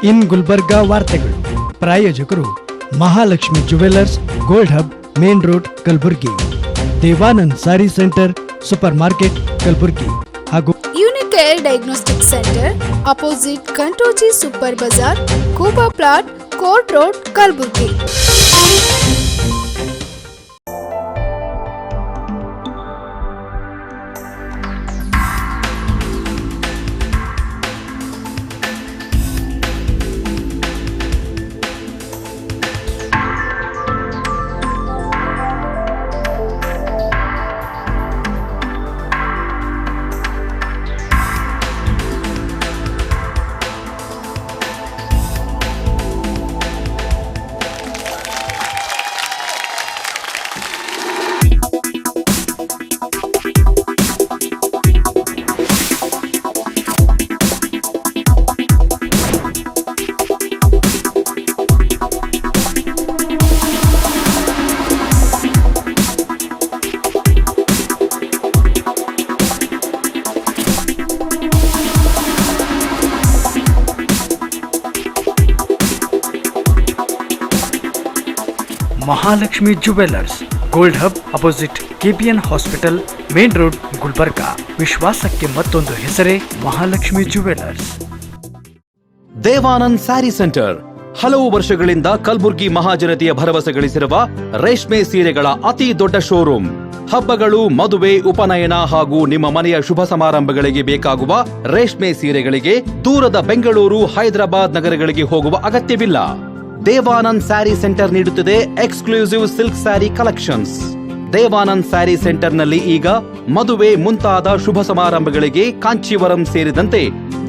ಇನ್ ಗುಲ್ಬರ್ಗಾ ವಾರ್ತೆಗಳು ಪ್ರಾಯೋಜಕರು Mahalakshmi jewellers, gold hub, main road, Kalaburagi. Devanand sari centre, super market, Kalaburagi. ಹಾಗೂ ಯುನಿಕೇರ್ ಡಯಾಗ್ನೋಸ್ಟಿಕ್ ಸೆಂಟರ್, ಅಪೋಸಿಟ್ ಕಂಟೋಜಿ ಸೂಪರ್ ಬಜಾರ್, ಕೂಬಾ plot, court road, Kalaburagi. Mahalakshmi jewellers, gold hub, opposite KPN hospital, main road, Gulbarga. ವಿಶ್ವಾಸಕ್ಕೆ ಮತ್ತೊಂದು ಹೆಸರೇ ಮಹಾಲಕ್ಷ್ಮಿ ಜುವೆಲ್ಲರ್ಸ್. ದೇವಾನಂದ್ ಸ್ಯಾರಿ ಸೆಂಟರ್ ಹಲವು ವರ್ಷಗಳಿಂದ ಕಲಬುರ್ಗಿ ಮಹಾಜನತೆಯ ಭರವಸೆ ಗಳಿಸಿರುವ ರೇಷ್ಮೆ ಸೀರೆಗಳ ಅತಿ ದೊಡ್ಡ ಶೋರೂಮ್. ಹಬ್ಬಗಳು, ಮದುವೆ, ಉಪನಯನ ಹಾಗೂ ನಿಮ್ಮ ಮನೆಯ ಶುಭ ಸಮಾರಂಭಗಳಿಗೆ ಬೇಕಾಗುವ ರೇಷ್ಮೆ ಸೀರೆಗಳಿಗೆ ದೂರದ ಬೆಂಗಳೂರು, ಹೈದರಾಬಾದ್ ನಗರಗಳಿಗೆ ಹೋಗುವ ಅಗತ್ಯವಿಲ್ಲ. ದೇವಾನಂದ್ ಸ್ಯಾರಿ ಸೆಂಟರ್ ನೀಡುತ್ತಿದೆ exclusive silk sari collections. Devanand sari ಸೆಂಟರ್ನಲ್ಲಿ ಈಗ ಮದುವೆ ಮುಂತಾದ ಶುಭ ಸಮಾರಂಭಗಳಿಗೆ ಕಾಂಚೀವರಂ ಸೇರಿದಂತೆ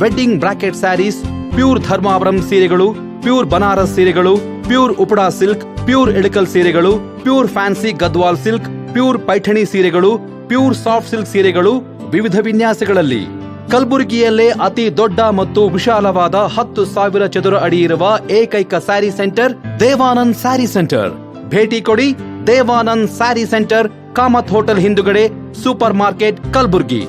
wedding brocade saris, pure Dharmavaram ಸೀರೆಗಳು, ಪ್ಯೂರ್ ಬನಾರಸ್ ಸೀರೆಗಳು, pure Uppada silk, pure Ilkal ಸೀರೆಗಳು, pure fancy Gadwal silk, pure Paithani ಸೀರೆಗಳು, ಪ್ಯೂರ್ ಸಾಫ್ಟ್ ಸಿಲ್ಕ್ ಸೀರೆಗಳು ವಿವಿಧ ವಿನ್ಯಾಸಗಳಲ್ಲಿ. ಕಲಬುರಗಿಯಲ್ಲೇ ಅತಿ ದೊಡ್ಡ ಮತ್ತು ವಿಶಾಲವಾದ 10,000 ಚದುರ ಅಡಿ ಇರುವ ಏಕೈಕ ಸ್ಯಾರಿ ಸೆಂಟರ್ ದೇವಾನಂದ್ ಸ್ಯಾರಿ ಸೆಂಟರ್. ಭೇಟಿ ಕೊಡಿ. ದೇವಾನಂದ್ ಸ್ಯಾರಿ ಸೆಂಟರ್, ಕಾಮತ್ ಹೋಟೆಲ್ ಹಿಂದುಗಡೆ, super market, Kalaburagi.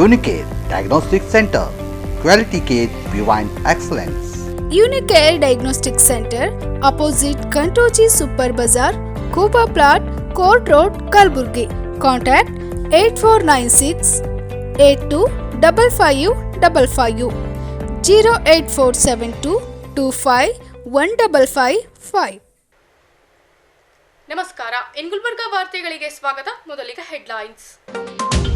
Unicare Diagnostic Center, Quality Care Beyond Excellence. Unicare Diagnostic Center, opposite Kantoji Super Bazaar, Kuba Plot, Court Road, Kalaburgi. Contact 8496 825555 08472 251555. ನಮಸ್ಕಾರ. ಇನ್ ಗುಲ್ಬರ್ಗಾ ವಾರ್ತೆಗಳಿಗೆ ಸ್ವಾಗತ. ಮೊದಲಿಗೆ ಹೆಡ್ಲೈನ್ಸ್.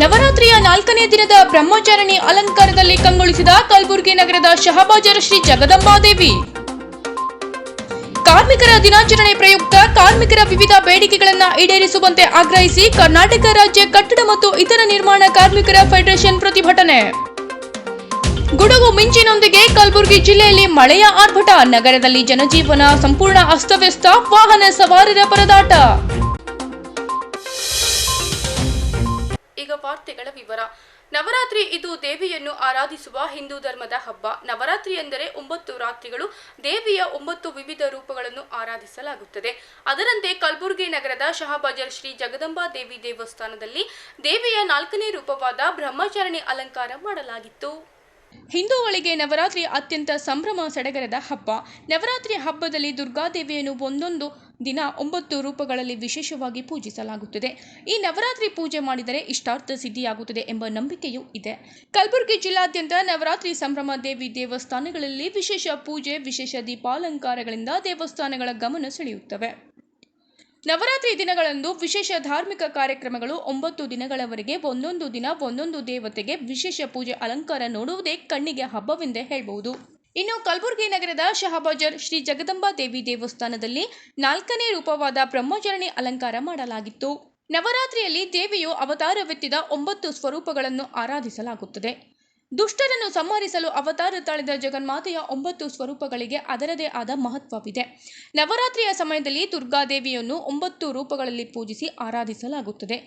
ನವರಾತ್ರಿಯ 4ನೇ ದಿನದ ಬ್ರಹ್ಮಚಾರಿಣಿ ಅಲಂಕಾರದಲ್ಲಿ ಕಂಗೊಳಿಸಿದ ಕಲಬುರಗಿ ನಗರದ ಶಹಬಾಜರ ಶ್ರೀ ಜಗದಂಬಾದೇವಿ. ಕಾರ್ಮಿಕರ ದಿನಾಚರಣೆ ಪ್ರಯುಕ್ತ ಕಾರ್ಮಿಕರ ವಿವಿಧ ಬೇಡಿಕೆಗಳನ್ನು ಈಡೇರಿಸುವಂತೆ ಆಗ್ರಹಿಸಿ ಕರ್ನಾಟಕ ರಾಜ್ಯ ಕಟ್ಟಡ ಮತ್ತು ಇತರ ನಿರ್ಮಾಣ ಕಾರ್ಮಿಕರ ಫೆಡರೇಷನ್ ಪ್ರತಿಭಟನೆ. ಗುಡುಗು ಮಿಂಚಿನೊಂದಿಗೆ ಕಲಬುರಗಿ ಜಿಲ್ಲೆಯಲ್ಲಿ ಮಳೆಯ ಆರ್ಭಟ. ನಗರದಲ್ಲಿ ಜನಜೀವನ ಸಂಪೂರ್ಣ ಅಸ್ತವ್ಯಸ್ತ, ವಾಹನ ಸವಾರರ ಪರದಾಟ. ಈಗ ವಾರ್ತೆಗಳ ವಿವರ. ನವರಾತ್ರಿ ಇದು ದೇವಿಯನ್ನು ಆರಾಧಿಸುವ ಹಿಂದೂ ಧರ್ಮದ ಹಬ್ಬ. ನವರಾತ್ರಿ ಎಂದರೆ 9 ರಾತ್ರಿಗಳು ದೇವಿಯ 9 ವಿವಿಧ ರೂಪಗಳನ್ನು ಆರಾಧಿಸಲಾಗುತ್ತದೆ. ಅದರಂತೆ ಕಲಬುರಗಿ ನಗರದ ಶಹಬಾಜರ್ ಶ್ರೀ ಜಗದಂಬಾ ದೇವಿ ದೇವಸ್ಥಾನದಲ್ಲಿ ದೇವಿಯ 4ನೇ ರೂಪವಾದ ಬ್ರಹ್ಮಚಾರಿಣಿ ಅಲಂಕಾರ ಮಾಡಲಾಗಿತ್ತು. ಹಿಂದೂಗಳಿಗೆ ನವರಾತ್ರಿ ಅತ್ಯಂತ ಸಂಭ್ರಮ ಸಡಗರದ ಹಬ್ಬ. ನವರಾತ್ರಿ ಹಬ್ಬದಲ್ಲಿ ದುರ್ಗಾದೇವಿಯನ್ನು ಒಂದೊಂದು ದಿನ 9 ರೂಪಗಳಲ್ಲಿ ವಿಶೇಷವಾಗಿ ಪೂಜಿಸಲಾಗುತ್ತದೆ. ಈ ನವರಾತ್ರಿ ಪೂಜೆ ಮಾಡಿದರೆ ಇಷ್ಟಾರ್ಥ ಸಿದ್ಧಿಯಾಗುತ್ತದೆ ಎಂಬ ನಂಬಿಕೆಯೂ ಇದೆ. ಕಲಬುರಗಿ ಜಿಲ್ಲಾದ್ಯಂತ ನವರಾತ್ರಿ ಸಂಭ್ರಮ. ದೇವಿ ದೇವಸ್ಥಾನಗಳಲ್ಲಿ ವಿಶೇಷ ಪೂಜೆ, ವಿಶೇಷ ದೀಪಾಲಂಕಾರಗಳಿಂದ ದೇವಸ್ಥಾನಗಳ ಗಮನ ಸೆಳೆಯುತ್ತವೆ. ನವರಾತ್ರಿ ದಿನಗಳಂದು ವಿಶೇಷ ಧಾರ್ಮಿಕ ಕಾರ್ಯಕ್ರಮಗಳು. 9 ದಿನಗಳವರೆಗೆ ಒಂದೊಂದು ದಿನ ಒಂದೊಂದು ದೇವತೆಗೆ ವಿಶೇಷ ಪೂಜೆ ಅಲಂಕಾರ ನೋಡುವುದೇ ಕಣ್ಣಿಗೆ ಹಬ್ಬವೆಂದೇ ಹೇಳಬಹುದು. ಇನ್ನು ಕಲಬುರಗಿ ನಗರದ ಶಹಾಬಜಾರ್ ಶ್ರೀ ಜಗದಂಬಾ ದೇವಿ ದೇವಸ್ಥಾನದಲ್ಲಿ 4ನೇ ರೂಪವಾದ ಬ್ರಹ್ಮಚಾರಿಣಿ ಅಲಂಕಾರ ಮಾಡಲಾಗಿತ್ತು. ನವರಾತ್ರಿಯಲ್ಲಿ ದೇವಿಯು ಅವತಾರವೆತ್ತಿದ 9 ಸ್ವರೂಪಗಳನ್ನು ಆರಾಧಿಸಲಾಗುತ್ತದೆ. ದುಷ್ಟರನ್ನು ಸಂಹರಿಸಲು ಅವತಾರ ತಾಳಿದ ಜಗನ್ಮಾತೆಯ 9 ಸ್ವರೂಪಗಳಿಗೆ ಅದರದೇ ಆದ ಮಹತ್ವವಿದೆ. ನವರಾತ್ರಿಯ ಸಮಯದಲ್ಲಿ ದುರ್ಗಾದೇವಿಯನ್ನು 9 ರೂಪಗಳಲ್ಲಿ ಪೂಜಿಸಿ ಆರಾಧಿಸಲಾಗುತ್ತದೆ.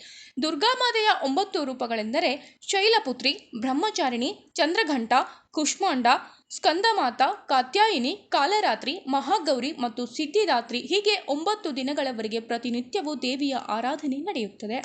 ದುರ್ಗಾಮಾತೆಯ 9 ರೂಪಗಳೆಂದರೆ ಶೈಲಪುತ್ರಿ, ಬ್ರಹ್ಮಚಾರಿಣಿ, ಚಂದ್ರಘಂಟ, ಕುಷ್ಮಾಂಡ, ಸ್ಕಂದಮಾತಾ, ಕಾತ್ಯಾಯಿನಿ, ಕಾಲರಾತ್ರಿ, ಮಹಾಗೌರಿ ಮತ್ತು ಸಿದ್ಧಿದಾತ್ರಿ. ಹೀಗೆ 9 ದಿನಗಳವರೆಗೆ ಪ್ರತಿನಿತ್ಯವೂ ದೇವಿಯ ಆರಾಧನೆ ನಡೆಯುತ್ತದೆ.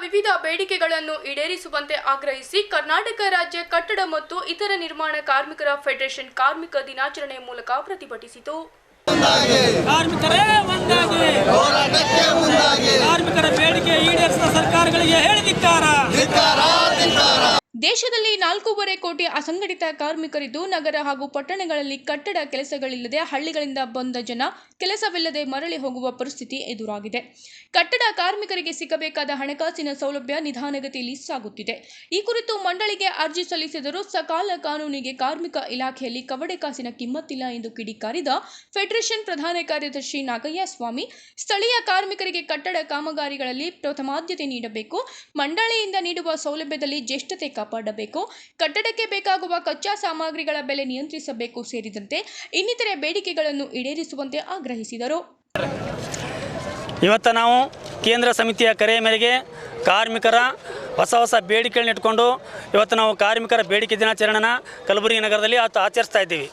ವಿವಿಧ ಬೇಡಿಕೆಗಳನ್ನು ಈಡೇರಿಸುವಂತೆ ಆಗ್ರಹಿಸಿ ಕರ್ನಾಟಕ ರಾಜ್ಯ ಕಟ್ಟಡ ಮತ್ತು ಇತರ ನಿರ್ಮಾಣ ಕಾರ್ಮಿಕರ ಫೆಡರೇಷನ್ ಕಾರ್ಮಿಕ ದಿನಾಚರಣೆ ಮೂಲಕ ಪ್ರತಿಭಟಿಸಿತು. ಕಾರ್ಮಿಕರೇ ಒಂದಾಗಿ ಕಾರ್ಮಿಕರ ಬೇಡಿಕೆ ಈಡೇರಿಸಿದ ಸರ್ಕಾರಗಳಿಗೆ ಹೇಳಿದಿಕ್ಕಾರ. ದೇಶದಲ್ಲಿ 4.5 ಕೋಟಿ ಅಸಂಘಟಿತ ಕಾರ್ಮಿಕರಿದ್ದು ನಗರ ಹಾಗೂ ಪಟ್ಟಣಗಳಲ್ಲಿ ಕಟ್ಟಡ ಕೆಲಸಗಳಿಲ್ಲದೆ ಹಳ್ಳಿಗಳಿಂದ ಬಂದ ಜನ ಕೆಲಸವಿಲ್ಲದೆ ಮರಳಿ ಹೋಗುವ ಪರಿಸ್ಥಿತಿ ಎದುರಾಗಿದೆ. ಕಟ್ಟಡ ಕಾರ್ಮಿಕರಿಗೆ ಸಿಗಬೇಕಾದ ಹಣಕಾಸಿನ ಸೌಲಭ್ಯ ನಿಧಾನಗತಿಯಲ್ಲಿ ಸಾಗುತ್ತಿದೆ. ಈ ಕುರಿತು ಮಂಡಳಿಗೆ ಅರ್ಜಿ ಸಲ್ಲಿಸಿದರೂ ಸಕಾಲ ಕಾನೂನಿಗೆ ಕಾರ್ಮಿಕ ಇಲಾಖೆಯಲ್ಲಿ ಕವಡೆ ಕಾಸಿನ ಕಿಮ್ಮತ್ತಿಲ್ಲ ಎಂದು ಕಿಡಿಕಾರಿದ ಫೆಡರೇಷನ್ ಪ್ರಧಾನ ಕಾರ್ಯದರ್ಶಿ ನಾಗಯ್ಯ ಸ್ವಾಮಿ, ಸ್ಥಳೀಯ ಕಾರ್ಮಿಕರಿಗೆ ಕಟ್ಟಡ ಕಾಮಗಾರಿಗಳಲ್ಲಿ ಪ್ರಥಮಾದ್ಯತೆ ನೀಡಬೇಕು, ಮಂಡಳಿಯಿಂದ ನೀಡುವ ಸೌಲಭ್ಯದಲ್ಲಿ ಜ್ಯೇಷ್ಠತೆ ಕಾಪಾಡಬೇಕು, ಕಟ್ಟಡಕ್ಕೆ ಬೇಕಾಗುವ ಕಚ್ಚಾ ಸಾಮಗ್ರಿಗಳ ಬೆಲೆ ನಿಯಂತ್ರಿಸಬೇಕು ಸೇರಿದಂತೆ ಇನ್ನಿತರೆ ಬೇಡಿಕೆಗಳನ್ನು ಈಡೇರಿಸುವಂತೆ ಆಗ್ರಹಿಸಿದರು. ಇವತ್ತು ನಾವು ಕೇಂದ್ರ ಸಮಿತಿಯ ಕರೆಯ ಮೇರೆಗೆ ಕಾರ್ಮಿಕರ ಹೊಸ ಬೇಡಿಕೆಗಳನ್ನ ಇಟ್ಕೊಂಡು ಇವತ್ತು ನಾವು ಕಾರ್ಮಿಕರ ಬೇಡಿಕೆ ದಿನಾಚರಣೆನ ಕಲಬುರಗಿ ನಗರದಲ್ಲಿ ಆಚರಿಸ್ತಾ ಇದ್ದೀವಿ.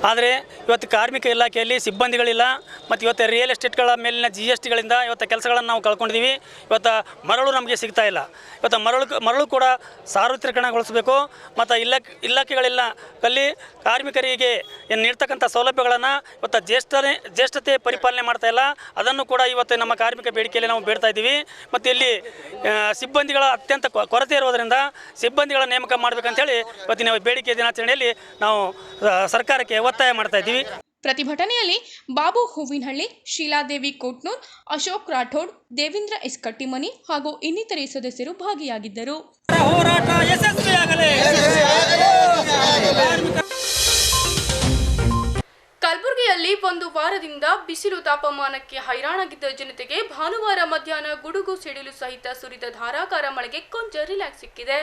ಆದರೆ ಇವತ್ತು ಕಾರ್ಮಿಕ ಇಲಾಖೆಯಲ್ಲಿ ಸಿಬ್ಬಂದಿಗಳಿಲ್ಲ ಮತ್ತು ಇವತ್ತು ರಿಯಲ್ ಎಸ್ಟೇಟ್ಗಳ ಮೇಲಿನ GSTಗಳಿಂದ ಇವತ್ತು ಕೆಲಸಗಳನ್ನು ನಾವು ಕಳ್ಕೊಂಡಿದ್ದೀವಿ. ಇವತ್ತು ಮರಳು ನಮಗೆ ಸಿಗ್ತಾ ಇಲ್ಲ. ಇವತ್ತು ಮರಳು ಕೂಡ ಸಾರ್ವತ್ರಿಕರಣಗೊಳಿಸಬೇಕು ಮತ್ತು ಇಲಾಖೆಗಳಿಲ್ಲ ಅಲ್ಲಿ ಕಾರ್ಮಿಕರಿಗೆ ನೀಡ್ತಕ್ಕಂಥ ಸೌಲಭ್ಯಗಳನ್ನು ಇವತ್ತು ಜ್ಯೇಷ್ಠತೆ ಪರಿಪಾಲನೆ ಮಾಡ್ತಾ ಇಲ್ಲ. ಅದನ್ನು ಕೂಡ ಇವತ್ತು ನಮ್ಮ ಕಾರ್ಮಿಕ ಬೇಡಿಕೆಯಲ್ಲಿ ನಾವು ಬೇಡ್ತಾ ಇದ್ದೀವಿ. ಮತ್ತು ಇಲ್ಲಿ ಸಿಬ್ಬಂದಿಗಳ ಅತ್ಯಂತ ಕೊರತೆ ಇರೋದರಿಂದ ಸಿಬ್ಬಂದಿಗಳ ನೇಮಕ ಮಾಡಬೇಕಂತೇಳಿ ಇವತ್ತಿನ ಬೇಡಿಕೆ ದಿನಾಚರಣೆಯಲ್ಲಿ ನಾವು ಸರ್ಕಾರಕ್ಕೆ ಒತ್ತಾಯ ಮಾಡ್ತಾ ಇದ್ದೀವಿ. ಪ್ರತಿಭಟನೆಯಲ್ಲಿ ಬಾಬು ಹೂವಿನಹಳ್ಳಿ, ಶೀಲಾದೇವಿ ಕೋಟ್ನೂರ್, ಅಶೋಕ್ ರಾಠೋಡ್, ದೇವೇಂದ್ರ ಎಸ್ ಕಟ್ಟಿಮನಿ ಹಾಗೂ ಇನ್ನಿತರೆ ಸದಸ್ಯರು ಭಾಗಿಯಾಗಿದ್ದರು. ಹೋರಾಟ ಯಶಸ್ವಿಯಾಗಲಿ. ಕಲಬುರಗಿಯಲ್ಲಿ ಒಂದು ವಾರದಿಂದ ಬಿಸಿಲು ತಾಪಮಾನಕ್ಕೆ ಹೈರಾಣಾಗಿದ್ದ ಜನತೆಗೆ ಭಾನುವಾರ ಮಧ್ಯಾಹ್ನ ಗುಡುಗು ಸಿಡಿಲು ಸಹಿತ ಸುರಿದ ಧಾರಾಕಾರ ಮಳೆಗೆ ಕೊಂಚ ರಿಲ್ಯಾಕ್ಸ್ ಸಿಕ್ಕಿದೆ.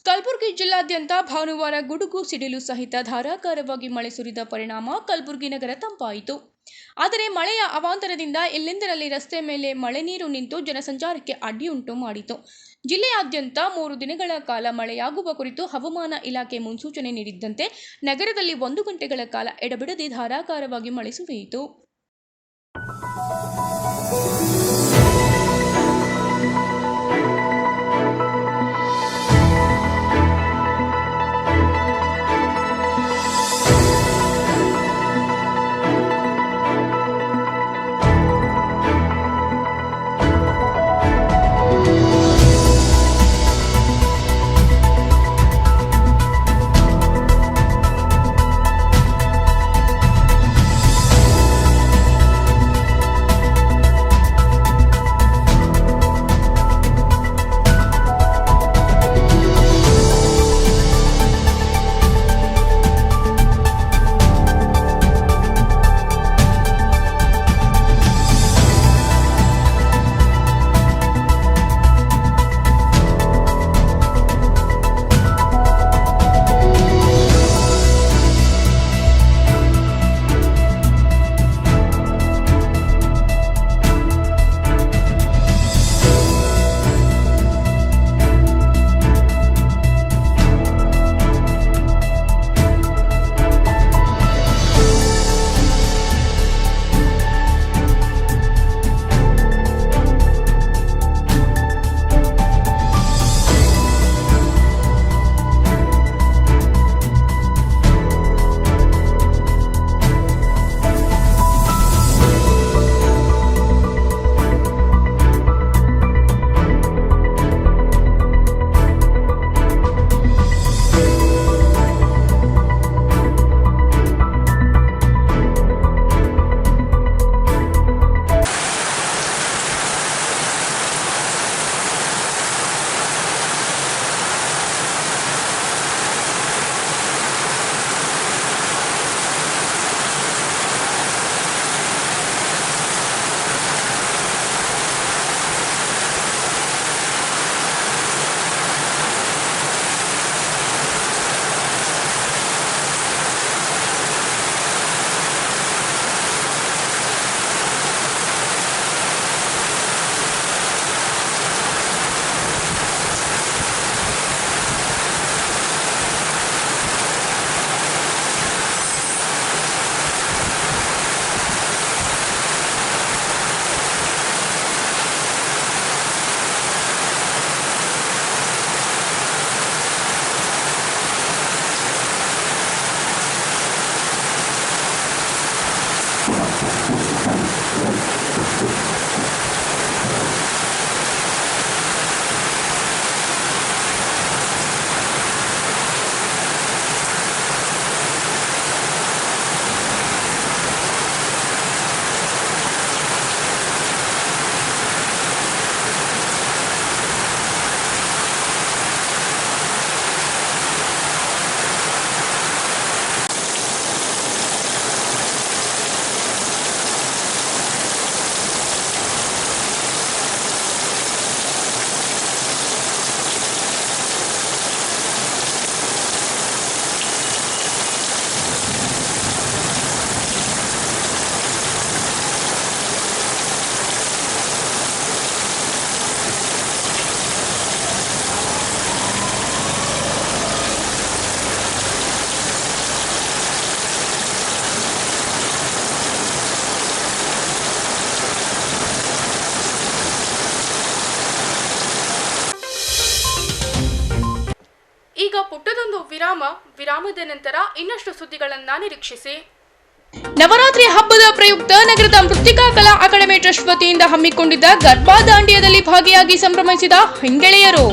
ಕಲಬುರಗಿ ಜಿಲ್ಲಾದ್ಯಂತ ಭಾನುವಾರ ಗುಡುಗು ಸಿಡಿಲು ಸಹಿತ ಧಾರಾಕಾರವಾಗಿ ಮಳೆ ಸುರಿದ ಪರಿಣಾಮ ಕಲಬುರಗಿ ನಗರ ತಂಪಾಯಿತು. ಆದರೆ ಮಳೆಯ ಅವಾಂತರದಿಂದ ಎಲ್ಲೆಂದರಲ್ಲಿ ರಸ್ತೆ ಮೇಲೆ ಮಳೆ ನೀರು ನಿಂತು ಜನಸಂಚಾರಕ್ಕೆ ಅಡ್ಡಿಯುಂಟು ಮಾಡಿತು. ಜಿಲ್ಲೆಯಾದ್ಯಂತ 3 ದಿನಗಳ ಕಾಲ ಮಳೆಯಾಗುವ ಕುರಿತು ಹವಾಮಾನ ಇಲಾಖೆ ಮುನ್ಸೂಚನೆ ನೀಡಿದ್ದಂತೆ ನಗರದಲ್ಲಿ 1 ಗಂಟೆಗಳ ಕಾಲ ಎಡಬಿಡದೆ ಧಾರಾಕಾರವಾಗಿ ಮಳೆ ಸುರಿಯಿತು. ಈಗ ಪುಟ್ಟದೊಂದು ವಿರಾಮದ ನಂತರ ಇನ್ನಷ್ಟು ಸುದ್ದಿಗಳನ್ನ ನಿರೀಕ್ಷಿಸಿ. ನವರಾತ್ರಿ ಹಬ್ಬದ ಪ್ರಯುಕ್ತ ನಗರದ ಮೃತ್ತಿಕಾ ಕಲಾ ಅಕಾಡೆಮಿ ಟ್ರಸ್ಟ್ ವತಿಯಿಂದ ಹಮ್ಮಿಕೊಂಡಿದ್ದ ಗರ್ಭಾ ದಾಂಡಿಯಾದಲ್ಲಿ ಭಾಗಿಯಾಗಿ ಸಂಭ್ರಮಿಸಿದ ಹೆಂಗೆಳೆಯರು.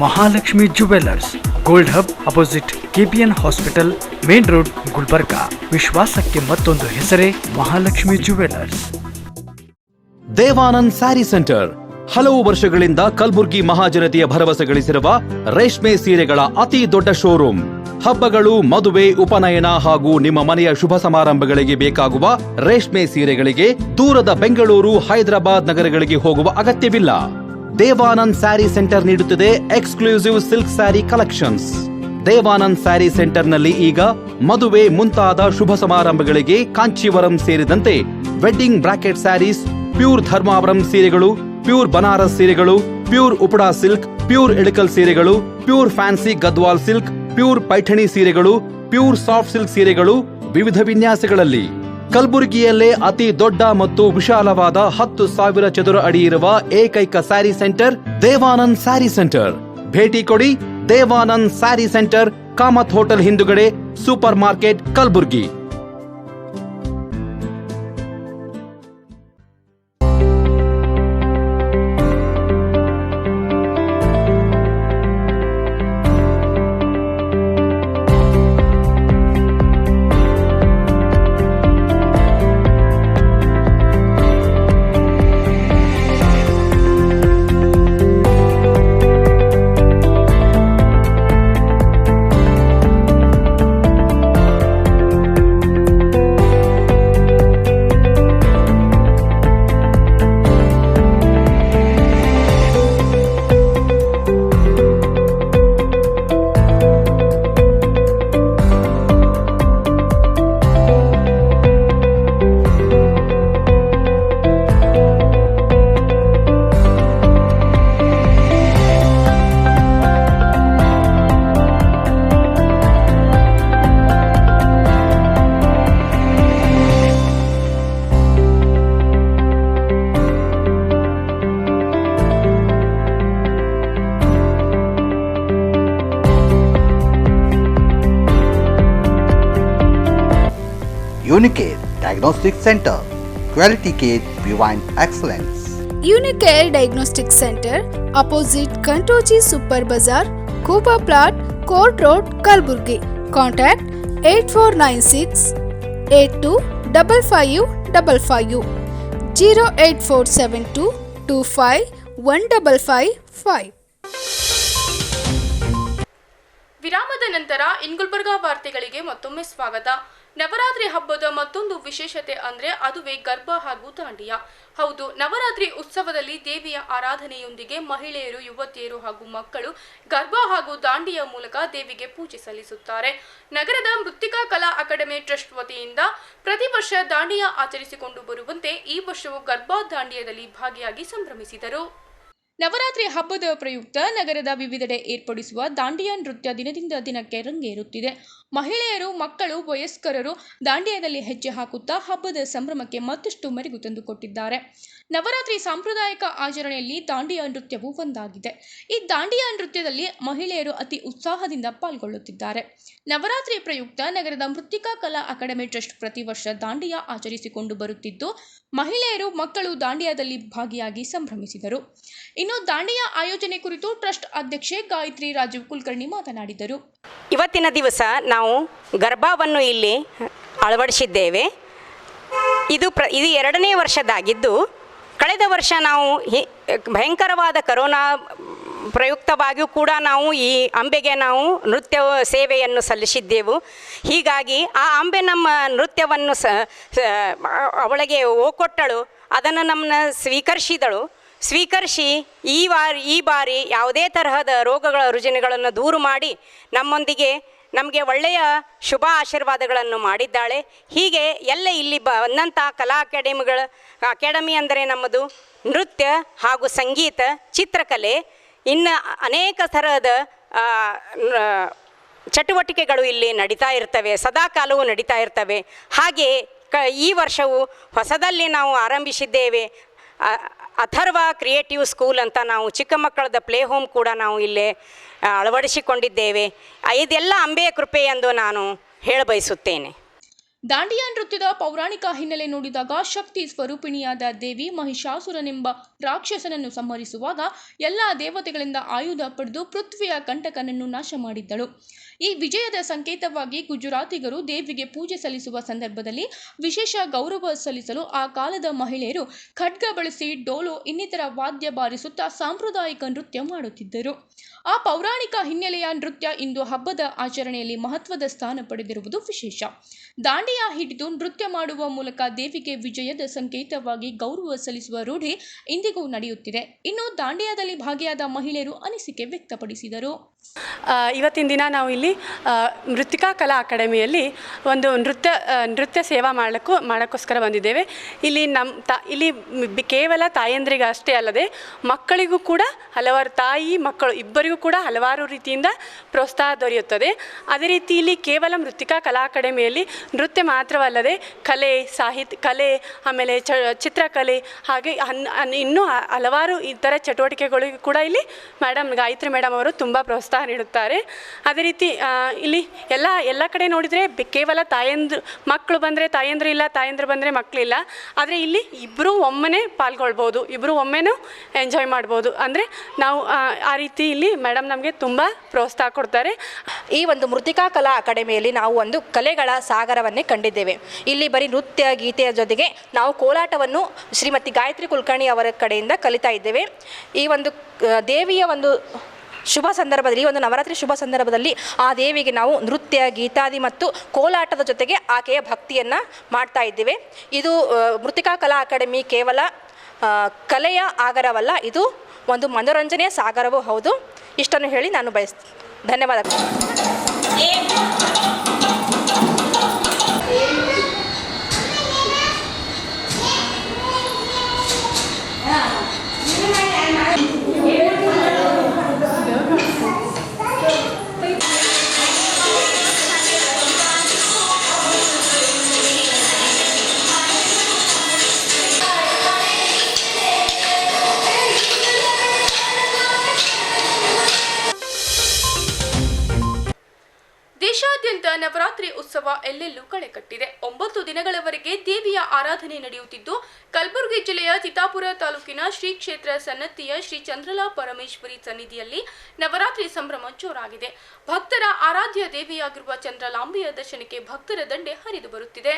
Mahalakshmi jewellers, gold hub opposite KPN hospital, main road, Gulbarga. ವಿಶ್ವಾಸಕ್ಕೆ ಮತ್ತೊಂದು ಹೆಸರೇ ಮಹಾಲಕ್ಷ್ಮಿ ಜುವೆಲ್ಲರ್ಸ್. ದೇವಾನಂದ್ ಸ್ಯಾರಿ ಸೆಂಟರ್ ಹಲವು ವರ್ಷಗಳಿಂದ ಕಲಬುರ್ಗಿ ಮಹಾಜನತೆಯ ಭರವಸೆ ಗಳಿಸಿರುವ ರೇಷ್ಮೆ ಸೀರೆಗಳ ಅತಿ ದೊಡ್ಡ ಶೋರೂಮ್. ಹಬ್ಬಗಳು, ಮದುವೆ, ಉಪನಯನ ಹಾಗೂ ನಿಮ್ಮ ಮನೆಯ ಶುಭ ಸಮಾರಂಭಗಳಿಗೆ ಬೇಕಾಗುವ ರೇಷ್ಮೆ ಸೀರೆಗಳಿಗೆ ದೂರದ ಬೆಂಗಳೂರು, ಹೈದರಾಬಾದ್ ನಗರಗಳಿಗೆ ಹೋಗುವ ಅಗತ್ಯವಿಲ್ಲ. ದೇವಾನಂದ್ ಸ್ಯಾರಿ ಸೆಂಟರ್ ನೀಡುತ್ತಿದೆ exclusive silk sari collections. Devanand sari ಸೆಂಟರ್ನಲ್ಲಿ ಈಗ ಮದುವೆ ಮುಂತಾದ ಶುಭ ಸಮಾರಂಭಗಳಿಗೆ ಕಾಂಚೀವರಂ ಸೇರಿದಂತೆ wedding brocade saris, pure Dharmavaram ಸೀರೆಗಳು, ಪ್ಯೂರ್ ಬನಾರಸ್ ಸೀರೆಗಳು, pure Uppada silk, pure Ilkal ಸೀರೆಗಳು, pure fancy Gadwal silk, pure Paithani ಸೀರೆಗಳು, ಪ್ಯೂರ್ ಸಾಫ್ಟ್ ಸಿಲ್ಕ್ ಸೀರೆಗಳು ವಿವಿಧ ವಿನ್ಯಾಸಗಳಲ್ಲಿ. ಕಲಬುರಗಿಯಲ್ಲೇ ಅತಿ ದೊಡ್ಡ ಮತ್ತು ವಿಶಾಲವಾದ 10,000 ಚದುರ ಅಡಿ ಇರುವ ಏಕೈಕ ಸ್ಯಾರಿ ಸೆಂಟರ್ ದೇವಾನಂದ್ ಸ್ಯಾರಿ ಸೆಂಟರ್. ಭೇಟಿ ಕೊಡಿ. ದೇವಾನಂದ್ ಸ್ಯಾರಿ ಸೆಂಟರ್, ಕಾಮತ್ ಹೋಟೆಲ್ ಹಿಂದುಗಡೆ, super market, Kalaburagi. Unicare Diagnostic Center, Quality Care Beyond Excellence. Unicare Diagnostic Center, opposite Kantoji Super Bazaar, Kuba Plot, Court Road, Kalburgi. Contact 8496 825555 08472 251555. ವಿರಾಮದ ನಂತರ ಗುಲ್ಬರ್ಗಾ ವಾರ್ತೆಗಳಿಗೆ ಮತ್ತೊಮ್ಮೆ ಸ್ವಾಗತ. ನವರಾತ್ರಿ ಹಬ್ಬದ ಮತ್ತೊಂದು ವಿಶೇಷತೆ ಅಂದ್ರೆ ಅದುವೇ ಗರ್ಭ ಹಾಗೂ ದಾಂಡಿಯಾ. ಹೌದು, ನವರಾತ್ರಿ ಉತ್ಸವದಲ್ಲಿ ದೇವಿಯ ಆರಾಧನೆಯೊಂದಿಗೆ ಮಹಿಳೆಯರು, ಯುವತಿಯರು ಹಾಗೂ ಮಕ್ಕಳು ಗರ್ಭ ಹಾಗೂ ದಾಂಡಿಯಾ ಮೂಲಕ ದೇವಿಗೆ ಪೂಜೆ ಸಲ್ಲಿಸುತ್ತಾರೆ. ನಗರದ ಮೃತ್ತಿಕಾ ಕಲಾ ಅಕಾಡೆಮಿ ಟ್ರಸ್ಟ್ ವತಿಯಿಂದ ಪ್ರತಿ ವರ್ಷ ದಾಂಡಿಯಾ ಆಚರಿಸಿಕೊಂಡು ಬರುವಂತೆ ಈ ವರ್ಷವೂ ಗರ್ಭಾ ದಾಂಡಿಯಾದಲ್ಲಿ ಭಾಗಿಯಾಗಿ ಸಂಭ್ರಮಿಸಿದರು. ನವರಾತ್ರಿ ಹಬ್ಬದ ಪ್ರಯುಕ್ತ ನಗರದ ವಿವಿಧೆಡೆ ಏರ್ಪಡಿಸುವ ದಾಂಡಿಯಾ ನೃತ್ಯ ದಿನದಿಂದ ದಿನಕ್ಕೆ ರಂಗೇರುತ್ತಿದೆ. ಮಹಿಳೆಯರು, ಮಕ್ಕಳು, ವಯಸ್ಕರರು ದಾಂಡಿಯಾದಲ್ಲಿ ಹೆಜ್ಜೆ ಹಾಕುತ್ತಾ ಹಬ್ಬದ ಸಂಭ್ರಮಕ್ಕೆ ಮತ್ತಷ್ಟು ಮೆರುಗು ತಂದುಕೊಟ್ಟಿದ್ದಾರೆ. ನವರಾತ್ರಿ ಸಾಂಪ್ರದಾಯಿಕ ಆಚರಣೆಯಲ್ಲಿ ದಾಂಡಿಯಾ ನೃತ್ಯವು ಒಂದಾಗಿದೆ. ಈ ದಾಂಡಿಯಾ ನೃತ್ಯದಲ್ಲಿ ಮಹಿಳೆಯರು ಅತಿ ಉತ್ಸಾಹದಿಂದ ಪಾಲ್ಗೊಳ್ಳುತ್ತಿದ್ದಾರೆ. ನವರಾತ್ರಿ ಪ್ರಯುಕ್ತ ನಗರದ ಮೃತ್ತಿಕಾ ಕಲಾ ಅಕಾಡೆಮಿ ಟ್ರಸ್ಟ್ ಪ್ರತಿ ವರ್ಷ ದಾಂಡಿಯಾ ಆಚರಿಸಿಕೊಂಡು ಬರುತ್ತಿದ್ದು, ಮಹಿಳೆಯರು, ಮಕ್ಕಳು ದಾಂಡಿಯಾದಲ್ಲಿ ಭಾಗಿಯಾಗಿ ಸಂಭ್ರಮಿಸಿದರು. ಇನ್ನು ದಾಂಡಿಯಾ ಆಯೋಜನೆ ಕುರಿತು ಟ್ರಸ್ಟ್ ಅಧ್ಯಕ್ಷೆ ಗಾಯತ್ರಿ ರಾಜೀವ್ ಕುಲಕರ್ಣಿ ಮಾತನಾಡಿದರು. ಇವತ್ತಿನ ದಿವಸ ನಾವು ಗರ್ಭಾವನ್ನು ಇಲ್ಲಿ ಅಳವಡಿಸಿದ್ದೇವೆ. ಇದು 2ನೇ ವರ್ಷದಾಗಿದ್ದು, ಕಳೆದ ವರ್ಷ ನಾವು ಭಯಂಕರವಾದ ಕರೋನಾ ಪ್ರಯುಕ್ತವಾಗಿಯೂ ಕೂಡ ನಾವು ಈ ಅಂಬೆಗೆ ನಾವು ನೃತ್ಯ ಸೇವೆಯನ್ನು ಸಲ್ಲಿಸಿದ್ದೆವು. ಹೀಗಾಗಿ ಆ ಅಂಬೆ ನಮ್ಮ ನೃತ್ಯವನ್ನು ಅವಳಿಗೆ ಓಕೊಟ್ಟಳು, ಅದನ್ನು ನಮ್ಮನ್ನ ಸ್ವೀಕರಿಸಿ ಈ ಬಾರಿ ಯಾವುದೇ ತರಹದ ರೋಗಗಳ ರುಜಿನಗಳನ್ನು ದೂರು ಮಾಡಿ ನಮಗೆ ಒಳ್ಳೆಯ ಶುಭ ಆಶೀರ್ವಾದಗಳನ್ನು ಮಾಡಿದ್ದಾಳೆ. ಹೀಗೆ ಎಲ್ಲ ಇಲ್ಲಿ ಬಂದಂಥ ಕಲಾ ಅಕಾಡೆಮಿ ಅಂದರೆ ನಮ್ಮದು ನೃತ್ಯ ಹಾಗೂ ಸಂಗೀತ, ಚಿತ್ರಕಲೆ, ಇನ್ನು ಅನೇಕ ಥರದ ಚಟುವಟಿಕೆಗಳು ಇಲ್ಲಿ ನಡೀತಾ ಇರ್ತವೆ, ಸದಾಕಾಲವೂ ನಡೀತಾ ಇರ್ತವೆ. ಹಾಗೆ ಈ ವರ್ಷವೂ ಹೊಸದಲ್ಲಿ ನಾವು ಆರಂಭಿಸಿದ್ದೇವೆ ಅಥರ್ವ ಕ್ರಿಯೇಟಿವ್ ಸ್ಕೂಲ್ ಅಂತ. ನಾವು ಚಿಕ್ಕ ಮಕ್ಕಳದ ಪ್ಲೇ ಹೋಮ್ ಕೂಡ ನಾವು ಇಲ್ಲೇ ಅಳವಡಿಸಿಕೊಂಡಿದ್ದೇವೆ. ಇದೆಲ್ಲ ಅಂಬೆಯ ಕೃಪೆ ಎಂದು ನಾನು ಹೇಳಬಯಸುತ್ತೇನೆ. ದಾಂಡಿಯಾ ನೃತ್ಯದ ಪೌರಾಣಿಕ ಹಿನ್ನೆಲೆ ನೋಡಿದಾಗ ಶಕ್ತಿ ಸ್ವರೂಪಿಣಿಯಾದ ದೇವಿ ಮಹಿಷಾಸುರನೆಂಬ ರಾಕ್ಷಸನನ್ನು ಸಂಹರಿಸುವಾಗ ಎಲ್ಲ ದೇವತೆಗಳಿಂದ ಆಯುಧ ಪಡೆದು ಪೃಥ್ವಿಯ ಕಂಟಕನನ್ನು ನಾಶ ಮಾಡಿದ್ದಳು. ಈ ವಿಜಯದ ಸಂಕೇತವಾಗಿ ಗುಜರಾತಿಗರು ದೇವಿಗೆ ಪೂಜೆ ಸಲ್ಲಿಸುವ ಸಂದರ್ಭದಲ್ಲಿ ವಿಶೇಷ ಗೌರವ ಸಲ್ಲಿಸಲು ಆ ಕಾಲದ ಮಹಿಳೆಯರು ಖಡ್ಗ ಬಳಸಿ, ಡೋಲು ಇನ್ನಿತರ ವಾದ್ಯ ಬಾರಿಸುತ್ತಾ ಸಾಂಪ್ರದಾಯಿಕ ನೃತ್ಯ ಮಾಡುತ್ತಿದ್ದರು. ಆ ಪೌರಾಣಿಕ ಹಿನ್ನೆಲೆಯ ನೃತ್ಯ ಇಂದು ಹಬ್ಬದ ಆಚರಣೆಯಲ್ಲಿ ಮಹತ್ವದ ಸ್ಥಾನ ಪಡೆದಿರುವುದು ವಿಶೇಷ. ದಾಂಡಿಯಾ ಹಿಡಿದು ನೃತ್ಯ ಮಾಡುವ ಮೂಲಕ ದೇವಿಗೆ ವಿಜಯದ ಸಂಕೇತವಾಗಿ ಗೌರವ ಸಲ್ಲಿಸುವ ರೂಢಿ ಇಂದಿಗೂ ನಡೆಯುತ್ತಿದೆ. ಇನ್ನು ದಾಂಡಿಯಾದಲ್ಲಿ ಭಾಗಿಯಾದ ಮಹಿಳೆಯರು ಅನಿಸಿಕೆ ವ್ಯಕ್ತಪಡಿಸಿದರು. ಇವತ್ತಿನ ದಿನ ನಾವು ಇಲ್ಲಿ ಮೃತ್ತಿಕಾ ಕಲಾ ಅಕಾಡೆಮಿಯಲ್ಲಿ ಒಂದು ನೃತ್ಯ ಸೇವಾ ಮಾಡೋಕ್ಕೋಸ್ಕರ ಬಂದಿದ್ದೇವೆ. ಇಲ್ಲಿ ಇಲ್ಲಿ ಕೇವಲ ತಾಯಂದ್ರಿಗೆ ಅಷ್ಟೇ ಅಲ್ಲದೆ ಮಕ್ಕಳಿಗೂ ಕೂಡ ಹಲವಾರು ಮಕ್ಕಳು ಇಬ್ಬರಿಗೂ ಕೂಡ ಹಲವಾರು ರೀತಿಯಿಂದ ಪ್ರೋತ್ಸಾಹ ದೊರೆಯುತ್ತದೆ. ಅದೇ ರೀತಿ ಇಲ್ಲಿ ಕೇವಲ ಮೃತ್ತಿಕಾ ಕಲಾ ಅಕಾಡೆಮಿಯಲ್ಲಿ ನೃತ್ಯ ಮಾತ್ರವಲ್ಲದೆ ಕಲೆ, ಆಮೇಲೆ ಚಿತ್ರಕಲೆ, ಹಾಗೆ ಇನ್ನೂ ಹಲವಾರು ಇತರ ಚಟುವಟಿಕೆಗಳಿಗೂ ಕೂಡ ಇಲ್ಲಿ ಗಾಯತ್ರಿ ಮೇಡಮ್ ಅವರು ತುಂಬ ಪ್ರೋತ್ಸಾಹ ನೀಡುತ್ತಾರೆ. ಅದೇ ರೀತಿ ಇಲ್ಲಿ ಎಲ್ಲ ಕಡೆ ನೋಡಿದರೆ ಕೇವಲ ಮಕ್ಕಳು ಬಂದರೆ ತಾಯಂದ್ರು ಇಲ್ಲ, ತಾಯಂದ್ರು ಬಂದರೆ ಮಕ್ಕಳಿಲ್ಲ. ಆದರೆ ಇಲ್ಲಿ ಇಬ್ಬರೂ ಒಮ್ಮೆನೇ ಪಾಲ್ಗೊಳ್ಬೋದು, ಇಬ್ಬರು ಒಮ್ಮೆನೂ ಎಂಜಾಯ್ ಮಾಡ್ಬೋದು. ಅಂದರೆ ನಾವು ಆ ರೀತಿ ಇಲ್ಲಿ ಮೇಡಮ್ ನಮಗೆ ತುಂಬ ಪ್ರೋತ್ಸಾಹ ಕೊಡ್ತಾರೆ. ಈ ಒಂದು ಮೃತ್ತಿಕಾ ಕಲಾ ಅಕಾಡೆಮಿಯಲ್ಲಿ ನಾವು ಒಂದು ಕಲೆಗಳ ಸಾಗರವನ್ನೇ ಕಂಡಿದ್ದೇವೆ. ಇಲ್ಲಿ ಬರೀ ನೃತ್ಯ, ಗೀತೆಯ ಜೊತೆಗೆ ನಾವು ಕೋಲಾಟವನ್ನು ಶ್ರೀಮತಿ ಗಾಯತ್ರಿ ಕುಲಕರ್ಣಿ ಅವರ ಕಡೆಯಿಂದ ಕಲಿತಾ ಇದ್ದೇವೆ. ಈ ಒಂದು ದೇವಿಯ ಒಂದು ಶುಭ ಸಂದರ್ಭದಲ್ಲಿ, ಒಂದು ನವರಾತ್ರಿ ಶುಭ ಸಂದರ್ಭದಲ್ಲಿ ಆ ದೇವಿಗೆ ನಾವು ನೃತ್ಯ, ಗೀತಾದಿ ಮತ್ತು ಕೋಲಾಟದ ಜೊತೆಗೆ ಆಕೆಯ ಭಕ್ತಿಯನ್ನು ಮಾಡ್ತಾ ಇದ್ದೇವೆ. ಇದು ಮೃತ್ತಿಕಾ ಕಲಾ ಅಕಾಡೆಮಿ ಕೇವಲ ಕಲೆಯ ಆಗರವಲ್ಲ, ಇದು ಒಂದು ಮನೋರಂಜನೆಯ ಸಾಗರವೂ ಹೌದು. ಇಷ್ಟನ್ನು ಹೇಳಿ ನಾನು ಬಯಸ್ತೀನಿ. ಧನ್ಯವಾದಗಳು. ದೇಶಾದ್ಯಂತ ನವರಾತ್ರಿ ಉತ್ಸವ ಎಲ್ಲೆಲ್ಲೂ ಕಳೆಕಟ್ಟಿದೆ. 9 ದಿನಗಳವರೆಗೆ ದೇವಿಯ ಆರಾಧನೆ ನಡೆಯುತ್ತಿದ್ದು, ಕಲಬುರಗಿ ಜಿಲ್ಲೆಯ ಚಿತ್ತಾಪುರ ತಾಲೂಕಿನ ಶ್ರೀ ಕ್ಷೇತ್ರ ಸನ್ನತಿಯ ಶ್ರೀ ಚಂದ್ರಲಾ ಪರಮೇಶ್ವರಿ ಸನ್ನಿಧಿಯಲ್ಲಿ ನವರಾತ್ರಿ ಸಂಭ್ರಮ ಜೋರಾಗಿದೆ. ಭಕ್ತರ ಆರಾಧ್ಯ ದೇವಿಯಾಗಿರುವ ಚಂದ್ರಲಾಂಬೆಯ ದರ್ಶನಕ್ಕೆ ಭಕ್ತರ ದಂಡೆ ಹರಿದು ಬರುತ್ತಿದೆ.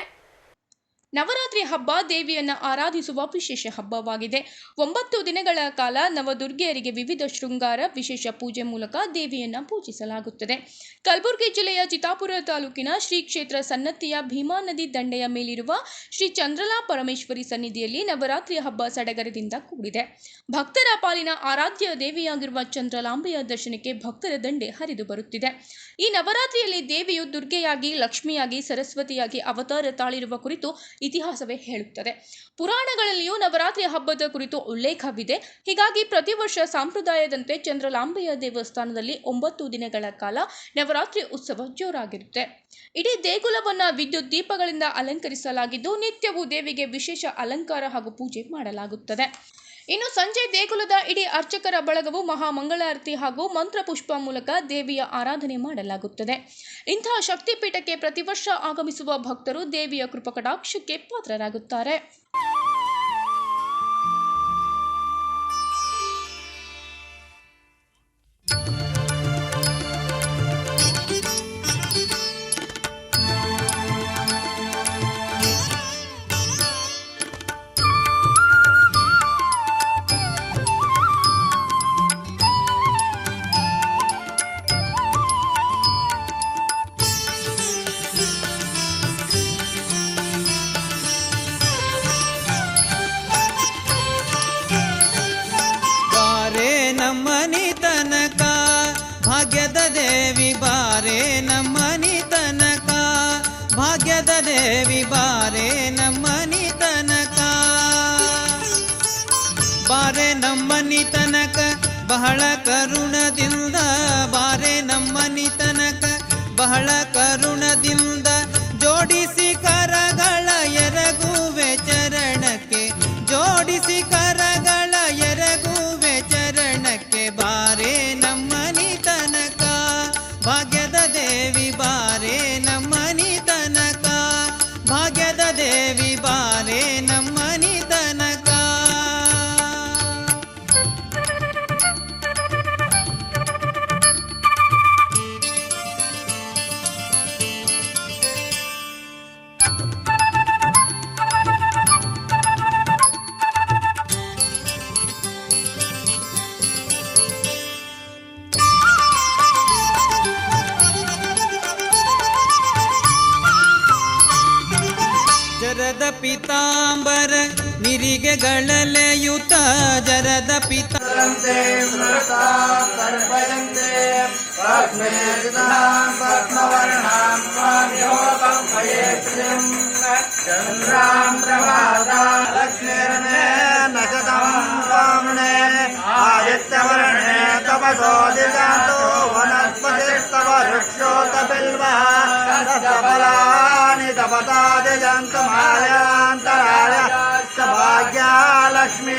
ನವರಾತ್ರಿ ಹಬ್ಬ ದೇವಿಯನ್ನು ಆರಾಧಿಸುವ ವಿಶೇಷ ಹಬ್ಬವಾಗಿದೆ. 9 ದಿನಗಳ ಕಾಲ ನವದುರ್ಗೆಯರಿಗೆ ವಿವಿಧ ಶೃಂಗಾರ, ವಿಶೇಷ ಪೂಜೆ ಮೂಲಕ ದೇವಿಯನ್ನು ಪೂಜಿಸಲಾಗುತ್ತದೆ. ಕಲಬುರಗಿ ಜಿಲ್ಲೆಯ ಚಿತ್ತಾಪುರ ತಾಲೂಕಿನ ಶ್ರೀ ಕ್ಷೇತ್ರ ಸನ್ನತಿಯ ಭೀಮಾ ನದಿ ದಂಡೆಯ ಮೇಲಿರುವ ಶ್ರೀ ಚಂದ್ರಲಾ ಪರಮೇಶ್ವರಿ ಸನ್ನಿಧಿಯಲ್ಲಿ ನವರಾತ್ರಿ ಹಬ್ಬ ಸಡಗರದಿಂದ ಕೂಡಿದೆ. ಭಕ್ತರ ಪಾಲಿನ ಆರಾಧ್ಯ ದೇವಿಯಾಗಿರುವ ಚಂದ್ರಲಾಂಬೆಯ ದರ್ಶನಕ್ಕೆ ಭಕ್ತರ ದಂಡೆ ಹರಿದು ಬರುತ್ತಿದೆ. ಈ ನವರಾತ್ರಿಯಲ್ಲಿ ದೇವಿಯು ದುರ್ಗೆಯಾಗಿ, ಲಕ್ಷ್ಮಿಯಾಗಿ, ಸರಸ್ವತಿಯಾಗಿ ಅವತಾರ ತಾಳಿರುವ ಕುರಿತು ಇತಿಹಾಸವೇ ಹೇಳುತ್ತದೆ. ಪುರಾಣಗಳಲ್ಲಿಯೂ ನವರಾತ್ರಿಯ ಹಬ್ಬದ ಕುರಿತು ಉಲ್ಲೇಖವಿದೆ. ಹೀಗಾಗಿ ಪ್ರತಿ ವರ್ಷ ಸಂಪ್ರದಾಯದಂತೆ ಚಂದ್ರಲಾಂಬೆಯ ದೇವಸ್ಥಾನದಲ್ಲಿ 9 ದಿನಗಳ ಕಾಲ ನವರಾತ್ರಿ ಉತ್ಸವ ಜೋರಾಗಿರುತ್ತೆ. ಇಡೀ ದೇಗುಲವನ್ನು ವಿದ್ಯುತ್ ದೀಪಗಳಿಂದ ಅಲಂಕರಿಸಲಾಗಿದ್ದು ನಿತ್ಯವೂ ದೇವಿಗೆ ವಿಶೇಷ ಅಲಂಕಾರ ಹಾಗೂ ಪೂಜೆ ಮಾಡಲಾಗುತ್ತದೆ. ಇನ್ನು ಸಂಜೆ ದೇಗುಲದ ಇಡೀ ಅರ್ಚಕರ ಬಳಗವು ಮಹಾಮಂಗಳಾರತಿ ಹಾಗೂ ಮಂತ್ರಪುಷ್ಪ ಮೂಲಕ ದೇವಿಯ ಆರಾಧನೆ ಮಾಡಲಾಗುತ್ತದೆ. ಇಂತಹ ಶಕ್ತಿಪೀಠಕ್ಕೆ ಪ್ರತಿ ವರ್ಷ ಆಗಮಿಸುವ ಭಕ್ತರು ದೇವಿಯ ಕೃಪಕಟಾಕ್ಷಕ್ಕೆ ಪಾತ್ರರಾಗುತ್ತಾರೆ. ನಮ್ಮನಿ ತನಕ ಭಾಗ್ಯದ ದೇವಿ ಬಾರೆ ನಮ್ಮನಿ ತನಕ ಭಾಗ್ಯದ ದೇವಿ ಬಾರೆ ನಮ್ಮನಿ ತನಕ ಬಾರೆ ನಮ್ಮನಿ ತನಕ ಬಹಳ ಕರುಣದಿಂದ ಬಾರೆ ನಮ್ಮನಿ ತನಕ ಬಹಳ ಕರುಣದಿಂದ ಜೋಡಿಸಿ ಕರಗಳ ಎರಗುವೆ ಚರಣಕ್ಕೆ ಜೋಡಿಸಿ ಕರಗಳ ಎರಗುವೆ ಚರಣಕ್ಕೆ ಬಾರೆ ನಮ್ಮನಿ ತನಕ ಭಾಗ್ಯದ ದೇವಿ ಬಾರೆ ನಮ್ಮನಿ ತನಕ ಭಾಗ್ಯದ ದೇವಿ ಬಾರೆ ನಮ್ಮನಿ ತನಕ. ಜರದ ಪೀತಾಂಬರ ನಿರಿಗೆಗಳಲೆಯುತ ಜರದ ಪೀತಾಂಬರ ಆದಿತ್ಯವರ್ಣೆ ತಪಸೋ ದಿಗಾಂತೋ ವನಸ್ಪತಿಸ್ತವ ವೃಕ್ಷೋತ ಬಿಲ್ವಾ ಸಫಲಾನಿ ತಪತಾದಿಜಂತ ಮಾಯಾಂತರಾಯ ಸಭಾಗ್ಯಲಕ್ಷ್ಮೀ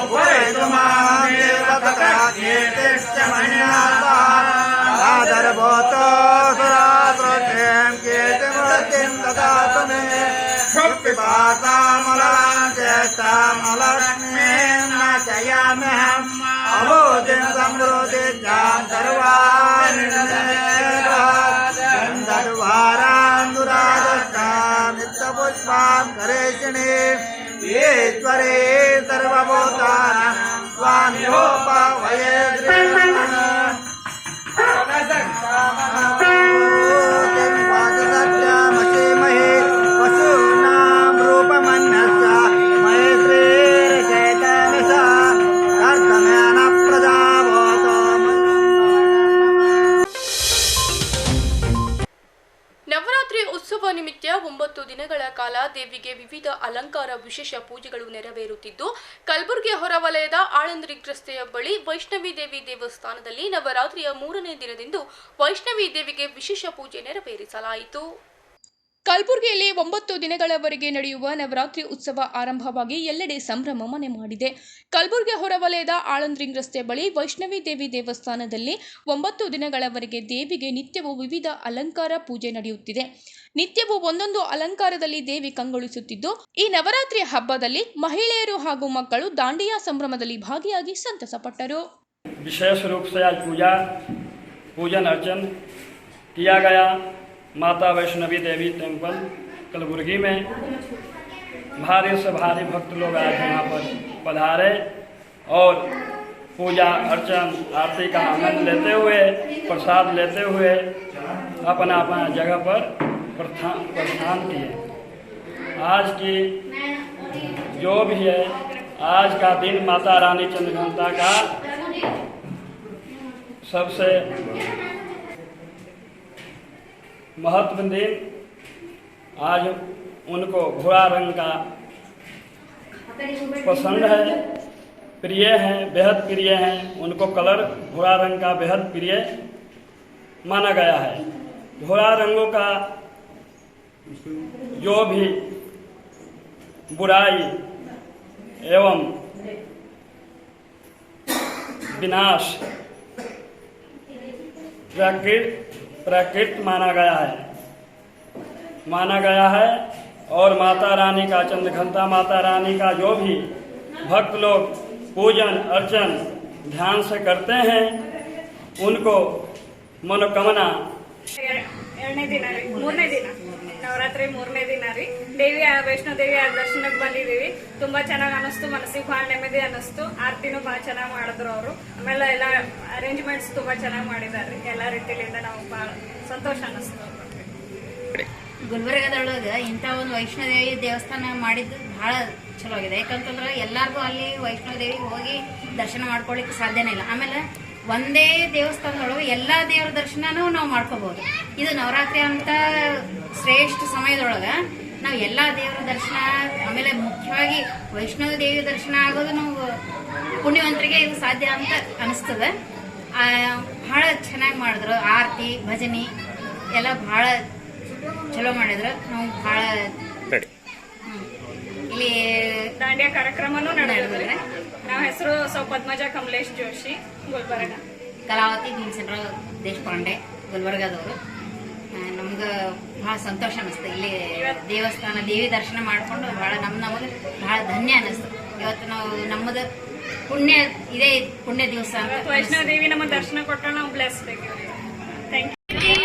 ಉಪೇತು ಮಾಂ ದೇವತಕಾ ಕೀರ್ತಿಶ್ಚ ಮಣ್ಯಾತಾ ಆದರಭೂತೋ ಸುರಾಸೃತಿಂ ಕೀರ್ತಿಮೂರ್ತಿಂ ದದಾತು ಮೇ ಭಕ್ತಿಪಾತಾಮಲಾಂ ಜ್ಯೇಷ್ಠಾಮಲಕ್ಷ್ಮೀಂ ನಾಚಯಾಮ್ಯಹಂ ಅಭೂತಿಂ ಸಮೃದ್ಧಿಂ ಸರ್ವಾಣಿ ಗಂಧರ್ವಾರಾಂದುರಾಜಷ್ಟಾಂ ನಿತ್ಯಪುಷ್ಪಾಂ ಕರೇಶಿಣಿ ಈಶ್ವರೇ ಸರ್ವಭೂತಾನಾಂ ಸ್ವಾಮ್ಯೋಪವಯೇ ಸತ್ಯಮಸೀಮಹಿ ವಸೂನಾಂ ರೂಪಮನ್ಯಸ್ಯ ಮೈತ್ರೀರ್ಚೈತಮಿಷ ಕರ್ತಮೇನ ಪ್ರಜಾಭೂತೋ. ನವರಾತ್ರಿ ಉತ್ಸವ ನಿಮಿತ್ತ 9 ದಿನಗಳ ಕಾಲ ದೇವಿಗೆ ವಿವಿಧ ಅಲಂಕಾರ ವಿಶೇಷ ಪೂಜೆಗಳು ನೆರವೇರುತ್ತಿದ್ದು ಕಲಬುರಗಿ ಹೊರವಲಯದ ಆಳಂದ್ರಿ ರಸ್ತೆಯ ಬಳಿ ವೈಷ್ಣವಿ ದೇವಿ ದೇವಸ್ಥಾನದಲ್ಲಿ ನವರಾತ್ರಿಯ 3ನೇ ದಿನದಂದು ವೈಷ್ಣವಿ ದೇವಿಗೆ ವಿಶೇಷ ಪೂಜೆ ನೆರವೇರಿಸಲಾಯಿತು. ಕಲಬುರಗಿಯಲ್ಲಿ 9 ದಿನಗಳವರೆಗೆ ನಡೆಯುವ ನವರಾತ್ರಿ ಉತ್ಸವ ಆರಂಭವಾಗಿ ಎಲ್ಲೆಡೆ ಸಂಭ್ರಮ ಮನೆ ಮಾಡಿದೆ. ಕಲಬುರಗಿ ಹೊರವಲಯದ ಆಳಂದ್ರಿಂಗ್ ರಸ್ತೆ ಬಳಿ ವೈಷ್ಣವಿ ದೇವಿ ದೇವಸ್ಥಾನದಲ್ಲಿ 9 ದಿನಗಳವರೆಗೆ ದೇವಿಗೆ ನಿತ್ಯವೂ ವಿವಿಧ ಅಲಂಕಾರ ಪೂಜೆ ನಡೆಯುತ್ತಿದೆ. ನಿತ್ಯವೂ ಒಂದೊಂದು ಅಲಂಕಾರದಲ್ಲಿ ದೇವಿ ಕಂಗೊಳಿಸುತ್ತಿದ್ದು ಈ ನವರಾತ್ರಿ ಹಬ್ಬದಲ್ಲಿ ಮಹಿಳೆಯರು ಹಾಗೂ ಮಕ್ಕಳು ದಾಂಡಿಯಾ ಸಂಭ್ರಮದಲ್ಲಿ ಭಾಗಿಯಾಗಿ ಸಂತಸಪಟ್ಟರು. विशेष रूप से आज पूजन अर्चन किया गया माता वैष्णवी देवी टेम्पल कलबुर्गी में। भारी से भारी भक्त लोग आज यहाँ पर पधारे और पूजा अर्चन आरती का आनंद लेते हुए प्रसाद लेते हुए अपना अपना जगह पर प्रस्थान किए। आज की जो भी है आज का दिन माता रानी चंद्रघंटा का सबसे महत्वपूर्ण दिन आज उनको भूरा रंग का पसंद है, प्रिय है, बेहद प्रिय हैं। उनको कलर भूरा रंग का बेहद प्रिय माना गया है। भूरा रंगों का जो भी बुराई एवं विनाश प्राकृत माना गया है और माता रानी का चंद्रघंटा माता रानी का जो भी भक्त लोग पूजन अर्चन ध्यान से करते हैं उनको मनोकामना। ಎರಡನೇ ದಿನ ರೀ, ಮೂರನೇ ದಿನ ನವರಾತ್ರಿ ಮೂರನೇ ದಿನ ರೀ. ದೇವಿಯ ವೈಷ್ಣೋದೇವಿಯ ದರ್ಶನಕ್ಕೆ ಬಂದಿದ್ದೀವಿ. ತುಂಬಾ ಚೆನ್ನಾಗಿ ಅನಿಸ್ತು, ಮನಸ್ಸಿಗೆ ಭಾಳ ನೆಮ್ಮದಿ ಅನಿಸ್ತು. ಆರತಿನೂ ಭಾಳ ಚೆನ್ನಾಗಿ ಮಾಡಿದ್ರು ಅವರು. ಆಮೇಲೆ ಎಲ್ಲ ಅರೇಂಜ್ಮೆಂಟ್ಸ್ ತುಂಬಾ ಚೆನ್ನಾಗಿ ಮಾಡಿದಾರೆ. ಎಲ್ಲ ರೀತಿಯಿಂದ ನಾವು ಭಾಳ ಸಂತೋಷ ಅನಿಸ್ತು. ಗುಲ್ಬರ್ಗದೊಳಗೆ ಇಂಥ ಒಂದು ವೈಷ್ಣೋದೇವಿ ದೇವಸ್ಥಾನ ಮಾಡಿದ್ದು ಭಾಳ ಚಲೋ ಆಗಿದೆ. ಯಾಕಂತಂದ್ರೆ ಎಲ್ಲರಿಗೂ ಅಲ್ಲಿ ವೈಷ್ಣೋದೇವಿ ಹೋಗಿ ದರ್ಶನ ಮಾಡ್ಕೊಳ್ಳಿಕ್ಕೆ ಸಾಧ್ಯನೇ ಇಲ್ಲ. ಆಮೇಲೆ ಒಂದೇ ದೇವಸ್ಥಾನದೊಳಗೆ ಎಲ್ಲ ದೇವರ ದರ್ಶನನೂ ನಾವು ಮಾಡ್ಕೋಬಹುದು. ಇದು ನವರಾತ್ರಿ ಅಂತ ಶ್ರೇಷ್ಠ ಸಮಯದೊಳಗೆ ನಾವು ಎಲ್ಲ ದೇವರ ದರ್ಶನ, ಆಮೇಲೆ ಮುಖ್ಯವಾಗಿ ವೈಷ್ಣವ ದೇವಿ ದರ್ಶನ ಆಗೋದು ನಾವು ಪುಣ್ಯವಂತರಿಗೆ ಇದು ಸಾಧ್ಯ ಅಂತ ಅನಿಸ್ತದೆ. ಭಾಳ ಚೆನ್ನಾಗಿ ಮಾಡಿದ್ರು. ಆರತಿ ಭಜನೆ ಎಲ್ಲ ಭಾಳ ಚಲೋ ಮಾಡಿದ್ರು. ನಾವು ಭಾಳ ಇಲ್ಲಿ ದಾಂಡಿಯಾ ಕಾರ್ಯಕ್ರಮನೂ ನಡೆದಿದೆ. ನಮ್ಮ ಹೆಸರು ಪದ್ಮಜಾ ಕಮಲೇಶ್ ಜೋಶಿ, ಗುಲ್ಬರ್ಗ. ಕಲಾವತಿ ಭೀಮಸೇನರಾವ್ ದೇಶಪಾಂಡೆ, ಗುಲ್ಬರ್ಗದವರು. ನಮ್ಗೆ ಭಾಳ ಸಂತೋಷ ಅನಿಸ್ತು. ಇಲ್ಲಿ ದೇವಸ್ಥಾನ ದೇವಿ ದರ್ಶನ ಮಾಡಿಕೊಂಡು ಭಾಳ ನಮಗೆ ಭಾಳ ಧನ್ಯ ಅನಿಸ್ತು. ಇವತ್ತು ನಾವು ನಮ್ಮದು ಪುಣ್ಯ ಇದೇ ಪುಣ್ಯ ದಿವಸ ಅಂತ. ವೈಷ್ಣೋದೇವಿ ನಮ್ಮ ದರ್ಶನ ಕೊಟ್ಟರೆ ನಾವು ಬ್ಲೆಸ್ ಬೇಕು. Thank you.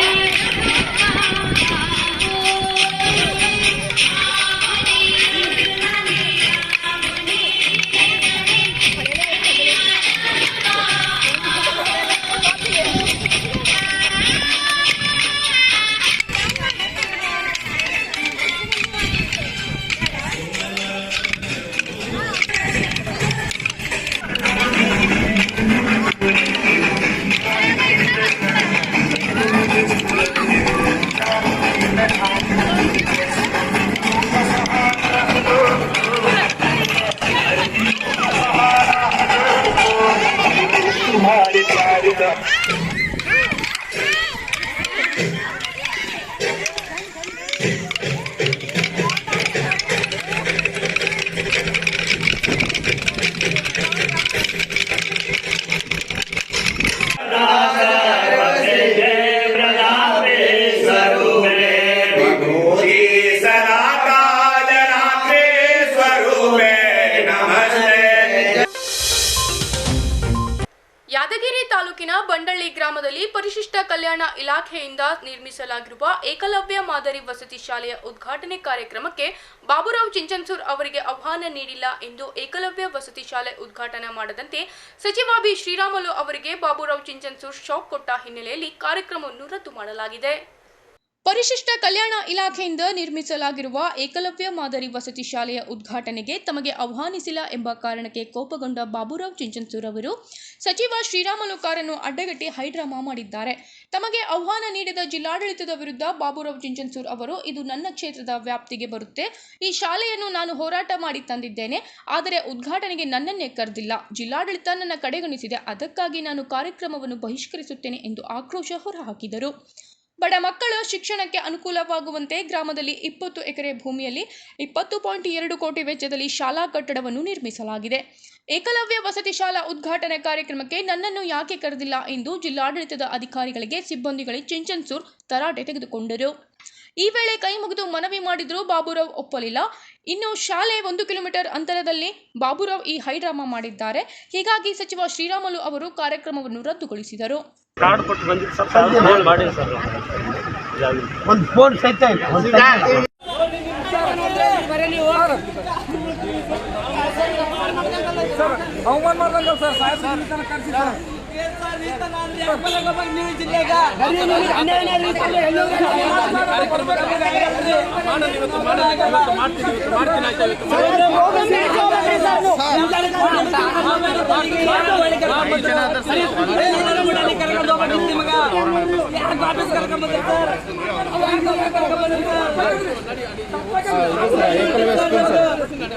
ಯಾದಗಿರಿ ತಾಲೂಕಿನ ಬಂಡಳ್ಳಿ ಗ್ರಾಮದಲ್ಲಿ ಪರಿಶಿಷ್ಟ ಕಲ್ಯಾಣ ಇಲಾಖೆಯಿಂದ ನಿರ್ಮಿಸಲಾಗಿರುವ ಏಕಲವ್ಯ ಮಾದರಿ ವಸತಿ ಶಾಲೆಯ ಉದ್ಘಾಟನೆ ಕಾರ್ಯಕ್ರಮಕ್ಕೆ ಬಾಬುರಾವ್ ಚಿಂಚನ್ಸೂರ್ ಅವರಿಗೆ ಆಹ್ವಾನ ನೀಡಿಲ್ಲ ಎಂದು ಏಕಲವ್ಯ ವಸತಿ ಶಾಲೆ ಉದ್ಘಾಟನೆ ಮಾಡದಂತೆ ಸಚಿವ ಬಿ ಶ್ರೀರಾಮುಲು ಅವರಿಗೆ ಬಾಬುರಾವ್ ಚಿಂಚನ್ಸೂರ್ ಶಾಕ್ ಕೊಟ್ಟ ಹಿನ್ನೆಲೆಯಲ್ಲಿ ಕಾರ್ಯಕ್ರಮವನ್ನು ರದ್ದು ಮಾಡಲಾಗಿದೆ. ಪರಿಶಿಷ್ಟ ಕಲ್ಯಾಣ ಇಲಾಖೆಯಿಂದ ನಿರ್ಮಿಸಲಾಗಿರುವ ಏಕಲವ್ಯ ಮಾದರಿ ವಸತಿ ಶಾಲೆಯ ಉದ್ಘಾಟನೆಗೆ ತಮಗೆ ಆಹ್ವಾನಿಸಿಲ್ಲ ಎಂಬ ಕಾರಣಕ್ಕೆ ಕೋಪಗೊಂಡ ಬಾಬುರಾವ್ ಚಿಂಚನ್ಸೂರ್ ಅವರು ಸಚಿವ ಶ್ರೀರಾಮುಲು ಕಾರನ್ನು ಅಡ್ಡಗಟ್ಟಿ ಹೈಡ್ರಾಮಾ ಮಾಡಿದ್ದಾರೆ. ತಮಗೆ ಆಹ್ವಾನ ನೀಡಿದ ಜಿಲ್ಲಾಡಳಿತದ ವಿರುದ್ಧ ಬಾಬುರಾವ್ ಚಿಂಚನ್ಸೂರ್ ಅವರು ಇದು ನನ್ನ ಕ್ಷೇತ್ರದ ವ್ಯಾಪ್ತಿಗೆ ಬರುತ್ತೆ, ಈ ಶಾಲೆಯನ್ನು ನಾನು ಹೋರಾಟ ಮಾಡಿ ತಂದಿದ್ದೇನೆ, ಆದರೆ ಉದ್ಘಾಟನೆಗೆ ನನ್ನನ್ನೇ ಕರೆದಿಲ್ಲ, ಜಿಲ್ಲಾಡಳಿತ ನನ್ನ ಕಡೆಗಣಿಸಿದೆ, ಅದಕ್ಕಾಗಿ ನಾನು ಕಾರ್ಯಕ್ರಮವನ್ನು ಬಹಿಷ್ಕರಿಸುತ್ತೇನೆ ಎಂದು ಆಕ್ರೋಶ ಹೊರಹಾಕಿದರು. ಬಡ ಮಕ್ಕಳ ಶಿಕ್ಷಣಕ್ಕೆ ಅನುಕೂಲವಾಗುವಂತೆ ಗ್ರಾಮದಲ್ಲಿ 20 ಎಕರೆ ಭೂಮಿಯಲ್ಲಿ 20.2 ಕೋಟಿ ವೆಚ್ಚದಲ್ಲಿ ಶಾಲಾ ಕಟ್ಟಡವನ್ನು ನಿರ್ಮಿಸಲಾಗಿದೆ. ಏಕಲವ್ಯ ವಸತಿ ಶಾಲಾ ಉದ್ಘಾಟನಾ ಕಾರ್ಯಕ್ರಮಕ್ಕೆ ನನ್ನನ್ನು ಯಾಕೆ ಕರೆದಿಲ್ಲ ಎಂದು ಜಿಲ್ಲಾಡಳಿತದ ಅಧಿಕಾರಿಗಳಿಗೆ ಸಿಬ್ಬಂದಿಗಳಿಗೆ ಚಿಂಚನ್ಸೂರ್ ತರಾಟೆ ತೆಗೆದುಕೊಂಡರು. ಈ ವೇಳೆ ಕೈ ಮುಗಿದು ಮನವಿ ಮಾಡಿದರೂ ಬಾಬುರಾವ್ ಒಪ್ಪಲಿಲ್ಲ. ಇನ್ನು ಶಾಲೆ 1 ಕಿಲೋಮೀಟರ್ ಅಂತರದಲ್ಲಿ ಬಾಬುರಾವ್ ಈ ಹೈಡ್ರಾಮಾ ಮಾಡಿದ್ದಾರೆ. ಹೀಗಾಗಿ ಸಚಿವ ಶ್ರೀರಾಮುಲು ಅವರು ಕಾರ್ಯಕ್ರಮವನ್ನು ರದ್ದುಗೊಳಿಸಿದರು. ಕಾರ್ಡ್ ಕೊಟ್ಟು ಬಂದಿದ್ದು ಸರ್ ಮಾಡಿ ಸರ್ ಒಂದು ಫೋನ್ ಸಹಿತ ಅವಮಾನ ಮಾಡ್ದಂಗ ಸರ್ ಸಾಹೇಬ್ ಕರ್ಸಿ ಸರ್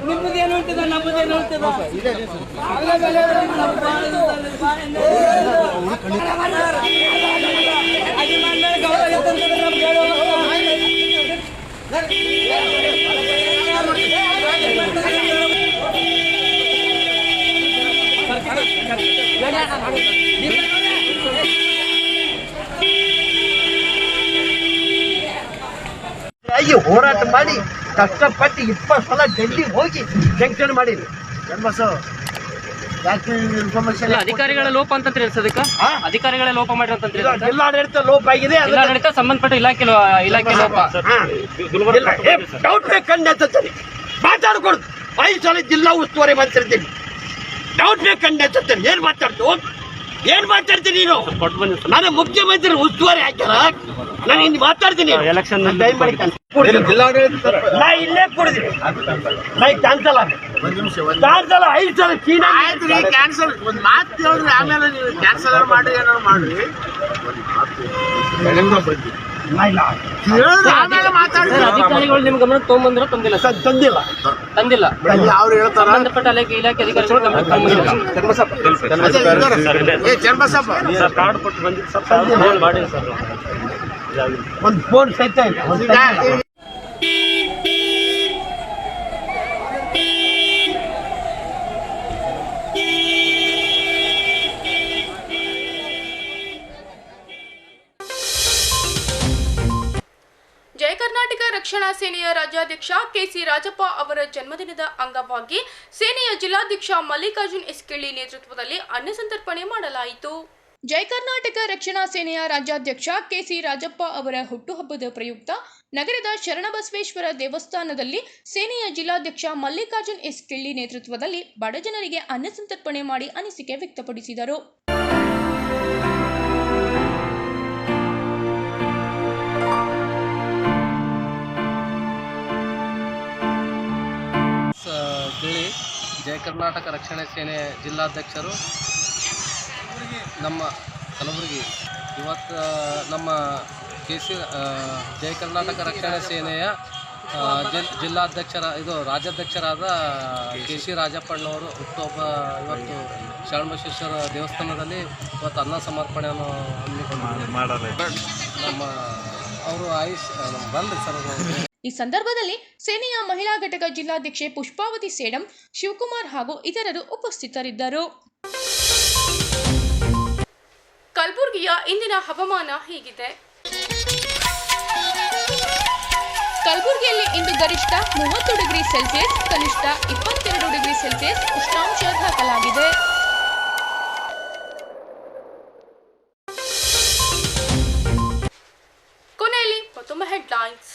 ನಿಮ್ಮದೇನು ಹೇಳ್ತದ ನಮ್ಮದೇನು ಹೇಳ್ತದ ಹೋರಾಟ ಮಾಡಿ ಕಷ್ಟಪಟ್ಟು 20 ಸಲ ಡೆಲ್ಲಿ ಹೋಗಿ ಜಂಕ್ಷನ್ ಮಾಡಿದ್ವಿ. ಅಧಿಕಾರಿಗಳ ಲೋಪ ಅಂತ ಅದಕ್ಕೆ ಅಧಿಕಾರಿಗಳ ಲೋಪ ಮಾಡಿರಂತ ಜಿಲ್ಲಾಡಳಿತ ಲೋಪ ಆಗಿದೆ, ಜಿಲ್ಲಾಡಳಿತ ಸಂಬಂಧಪಟ್ಟ ಇಲಾಖೆ ಲೋಪ. ಡೌಟ್ ಬೇಕಂಡಿ ಮಾತಾಡ್ಕೊಡ್ದು 5 ಸಲ ಜಿಲ್ಲಾ ಉಸ್ತುವಾರಿ ಮಾತಾಡ್ತೀನಿ. ಡೌಟ್ ಬೇಕಂಡಿ ಏನ್ ಮಾತಾಡ್ತೀನಿ ನೀನು? ನಾನು ಮುಖ್ಯಮಂತ್ರಿ ಉಸ್ತುವಾರಿ ಹಾಕ್ಯಾರ, ನಾನು ಇನ್ನು ಮಾತಾಡ್ತೀನಿ. ಎಲೆಕ್ಷನ್ ನಾ ಇಲ್ಲೇ ಕೊಡಿದ್ರಿ ಕ್ಯಾನ್ಸಲ್ ಆಗ 5 ಸಲ ಚೀನಾ ಕ್ಯಾನ್ಸಲ್ ಒಂದು ಮಾತು ಹೇಳಿದ್ರೆ ಆಮೇಲೆ ನೀವು ಕ್ಯಾನ್ಸಲ್ ಮಾಡಿ ಏನಾದ್ರು ಮಾಡಿ ಆಮೇಲೆ ಮಾತಾಡ್ತಾರೆ. ಅಧಿಕಾರಿಗಳು ನಿಮ್ ಗಮನ ತಗೊಂಡ್ಬಂದ್ರೆ ತಂದಿಲ್ಲ ಅವ್ರು ಹೇಳ್ತಾರ ಸಂಬಂಧಪಟ್ಟ ಇಲಾಖೆ ಅಧಿಕಾರಿಗಳು ಗಮನ ಕಾರ್ಡ್ ಕೊಟ್ಟು ಬಂದಿದ್ದು ಮಾಡಿ ಸರ್ ಒಂದು ಫೋನ್ ಸಹಿತ ಇಲ್ಲ. ಜಯ ಕರ್ನಾಟಕ ರಕ್ಷಣಾ ಸೇನೆಯ ರಾಜ್ಯಾಧ್ಯಕ್ಷ ಕೆಸಿ ರಾಜಪ್ಪ ಅವರ ಜನ್ಮದಿನದ ಅಂಗವಾಗಿ ಸೇನೆಯ ಜಿಲ್ಲಾಧ್ಯಕ್ಷ ಮಲ್ಲಿಕಾರ್ಜುನ್ ಎಸ್ಕಿಳ್ಳಿ ನೇತೃತ್ವದಲ್ಲಿ ಅನ್ನ ಸಂತರ್ಪಣೆ ಮಾಡಲಾಯಿತು. ಜಯ ಕರ್ನಾಟಕ ರಕ್ಷಣಾ ಸೇನೆಯ ರಾಜ್ಯಾಧ್ಯಕ್ಷ ಕೆಸಿ ರಾಜಪ್ಪ ಅವರ ಹುಟ್ಟುಹಬ್ಬದ ಪ್ರಯುಕ್ತ ನಗರದ ಶರಣಬಸವೇಶ್ವರ ದೇವಸ್ಥಾನದಲ್ಲಿ ಸೇನೆಯ ಜಿಲ್ಲಾಧ್ಯಕ್ಷ ಮಲ್ಲಿಕಾರ್ಜುನ್ ಎಸ್ಕಿಳ್ಳಿ ನೇತೃತ್ವದಲ್ಲಿ ಬಡಜನರಿಗೆ ಅನ್ನ ಸಂತರ್ಪಣೆ ಮಾಡಿ ಅನಿಸಿಕೆ ವ್ಯಕ್ತಪಡಿಸಿದರು. ಜಯ ಕರ್ನಾಟಕ ರಕ್ಷಣಾ ಸೇನೆ ಜಿಲ್ಲಾಧ್ಯಕ್ಷರು ನಮ್ಮ ಕಲಬುರಗಿ ಇವತ್ತು ನಮ್ಮ ಜಯ ಕರ್ನಾಟಕ ರಕ್ಷಣಾ ಸೇನೆಯ ರಾಜ್ಯಾಧ್ಯಕ್ಷರಾದ ಕೆಸಿ ರಾಜಪ್ಪಣ್ಣವರು ಹುಟ್ಟುಹಬ್ಬ ಇವತ್ತು ಶರಣಬಸವೇಶ್ವರ ದೇವಸ್ಥಾನದಲ್ಲಿ ಇವತ್ತು ಅನ್ನ ಸಮರ್ಪಣೆಯನ್ನು ಹಮ್ಮಿಕೊಂಡಿದ್ದಾರೆ. ನಮ್ಮ ಅವರು ಬಂದ್ರಿ ಸರ್. ಈ ಸಂದರ್ಭದಲ್ಲಿ ಸೇನೆಯ ಮಹಿಳಾ ಘಟಕ ಜಿಲ್ಲಾಧ್ಯಕ್ಷೆ ಪುಷ್ಪಾವತಿ ಸೇಡಂ, ಶಿವಕುಮಾರ್ ಹಾಗೂ ಇತರರು ಉಪಸ್ಥಿತರಿದ್ದರು. ಕಲಬುರಗಿಯ ಇಂದಿನ ಹವಾಮಾನ ಹೀಗಿದೆ. ಕಲಬುರಗಿಯಲ್ಲಿ ಇಂದು ಗರಿಷ್ಠ 30 ಡಿಗ್ರಿ ಸೆಲ್ಸಿಯಸ್, ಕನಿಷ್ಠ 22 ಡಿಗ್ರಿ ಸೆಲ್ಸಿಯಸ್ ಉಷ್ಣಾಂಶ ದಾಖಲಾಗಿದೆ. ಕೊನೆಯಲ್ಲಿ ಮತ್ತೊಮ್ಮೆ ಹೆಡ್ಲೈನ್ಸ್.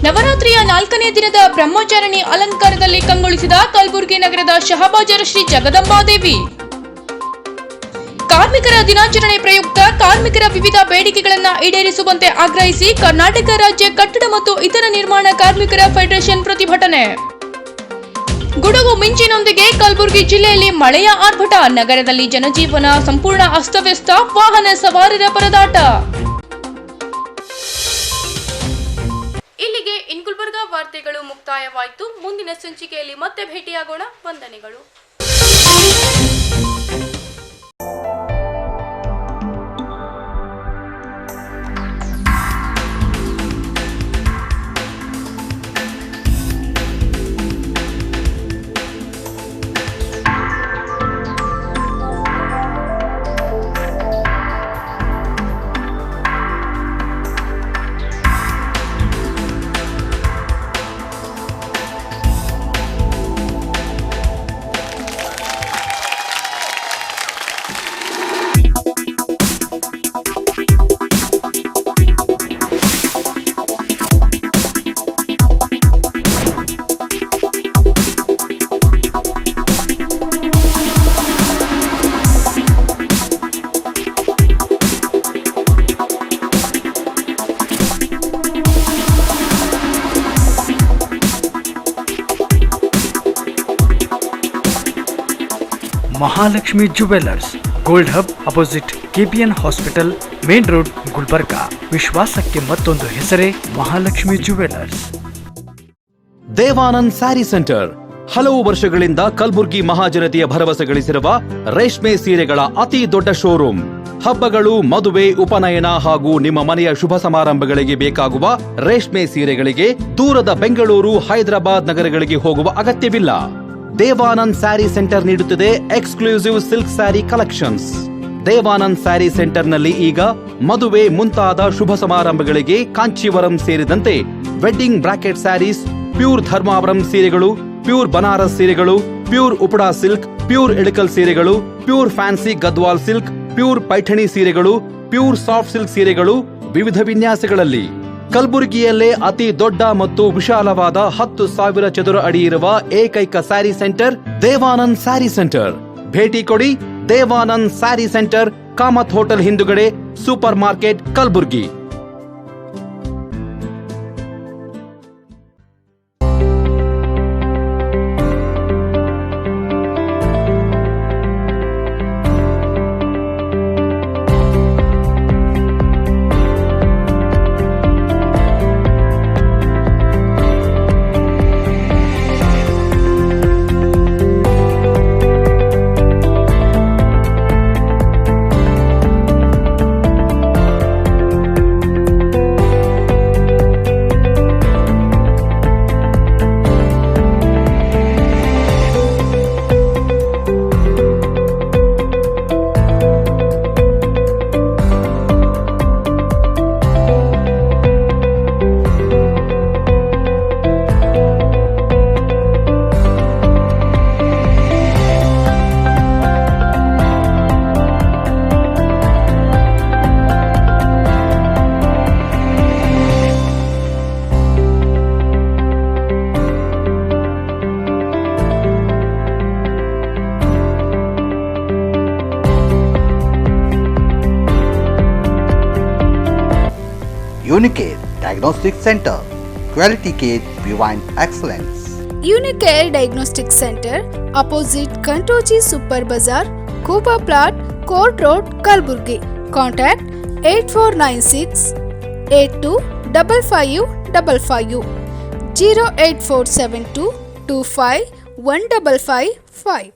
ನವರಾತ್ರಿಯ 4ನೇ ದಿನದ ಬ್ರಹ್ಮಚಾರಿಣಿ ಅಲಂಕಾರದಲ್ಲಿ ಕಂಗೊಳಿಸಿದ ಕಲಬುರಗಿ ನಗರದ ಶಹಬಾಜರ ಶ್ರೀ ಜಗದಂಬಾದೇವಿ. ಕಾರ್ಮಿಕರ ದಿನಾಚರಣೆ ಪ್ರಯುಕ್ತ ಕಾರ್ಮಿಕರ ವಿವಿಧ ಬೇಡಿಕೆಗಳನ್ನು ಈಡೇರಿಸುವಂತೆ ಆಗ್ರಹಿಸಿ ಕರ್ನಾಟಕ ರಾಜ್ಯ ಕಟ್ಟಡ ಮತ್ತು ಇತರ ನಿರ್ಮಾಣ ಕಾರ್ಮಿಕರ ಫೆಡರೇಷನ್ ಪ್ರತಿಭಟನೆ. ಗುಡುಗು ಮಿಂಚಿನೊಂದಿಗೆ ಕಲಬುರಗಿ ಜಿಲ್ಲೆಯಲ್ಲಿ ಮಳೆಯ ಆರ್ಭಟ, ನಗರದಲ್ಲಿ ಜನಜೀವನ ಸಂಪೂರ್ಣ ಅಸ್ತವ್ಯಸ್ತ, ವಾಹನ ಸವಾರರ ಪರದಾಟ. ಇಲ್ಲಿಗೆ ಗುಲ್ಬರ್ಗಾ ವಾರ್ತೆಗಳು ಮುಕ್ತಾಯವಾಯಿತು. ಮುಂದಿನ ಸಂಚಿಕೆಯಲ್ಲಿ ಮತ್ತೆ ಭೇಟಿಯಾಗೋಣ. ವಂದನೆಗಳು. Mahalakshmi jewellers, gold hub opposite KPN hospital, main road, Gulbarga. ವಿಶ್ವಾಸಕ್ಕೆ ಮತ್ತೊಂದು ಹೆಸರೇ ಮಹಾಲಕ್ಷ್ಮಿ ಜುವೆಲ್ಲರ್ಸ್. ದೇವಾನಂದ್ ಸ್ಯಾರಿ ಸೆಂಟರ್ ಹಲವು ವರ್ಷಗಳಿಂದ ಕಲಬುರ್ಗಿ ಮಹಾಜನತೆಯ ಭರವಸೆ ಗಳಿಸಿರುವ ರೇಷ್ಮೆ ಸೀರೆಗಳ ಅತಿ ದೊಡ್ಡ ಶೋರೂಮ್. ಹಬ್ಬಗಳು, ಮದುವೆ, ಉಪನಯನ ಹಾಗೂ ನಿಮ್ಮ ಮನೆಯ ಶುಭ ಸಮಾರಂಭಗಳಿಗೆ ಬೇಕಾಗುವ ರೇಷ್ಮೆ ಸೀರೆಗಳಿಗೆ ದೂರದ ಬೆಂಗಳೂರು, ಹೈದರಾಬಾದ್ ನಗರಗಳಿಗೆ ಹೋಗುವ ಅಗತ್ಯವಿಲ್ಲ. ದೇವಾನಂದ್ ಸ್ಯಾರಿ ಸೆಂಟರ್ ನೀಡುತ್ತಿದೆ exclusive silk sari collections. Devanand sari ಸೆಂಟರ್ನಲ್ಲಿ ಈಗ ಮದುವೆ ಮುಂತಾದ ಶುಭ ಸಮಾರಂಭಗಳಿಗೆ ಕಾಂಚೀವರಂ ಸೇರಿದಂತೆ wedding brocade saris, pure Dharmavaram ಸೀರೆಗಳು, ಪ್ಯೂರ್ ಬನಾರಸ್ ಸೀರೆಗಳು, pure Uppada silk, pure Ilkal ಸೀರೆಗಳು, pure fancy Gadwal silk, pure Paithani ಸೀರೆಗಳು, ಪ್ಯೂರ್ ಸಾಫ್ಟ್ ಸಿಲ್ಕ್ ಸೀರೆಗಳು ವಿವಿಧ ವಿನ್ಯಾಸಗಳಲ್ಲಿ. ಕಲಬುರಗಿಯಲ್ಲೇ ಅತಿ ದೊಡ್ಡ ಮತ್ತು ವಿಶಾಲವಾದ 10,000 ಚದುರ ಅಡಿ ಇರುವ ಏಕೈಕ ಸ್ಯಾರಿ ಸೆಂಟರ್ ದೇವಾನಂದ್ ಸ್ಯಾರಿ ಸೆಂಟರ್. ಭೇಟಿ ಕೊಡಿ. ದೇವಾನಂದ್ ಸ್ಯಾರಿ ಸೆಂಟರ್, ಕಾಮತ್ ಹೋಟೆಲ್ ಹಿಂದುಗಡೆ, super market, Kalaburagi. Unicare Diagnostic Center, Quality Care Beyond Excellence. Unicare Diagnostic Center, opposite Kantoji Super Bazaar, Kuba Plot, Court Road, Kalburgi. Contact 8496 825555 08472 25 1555.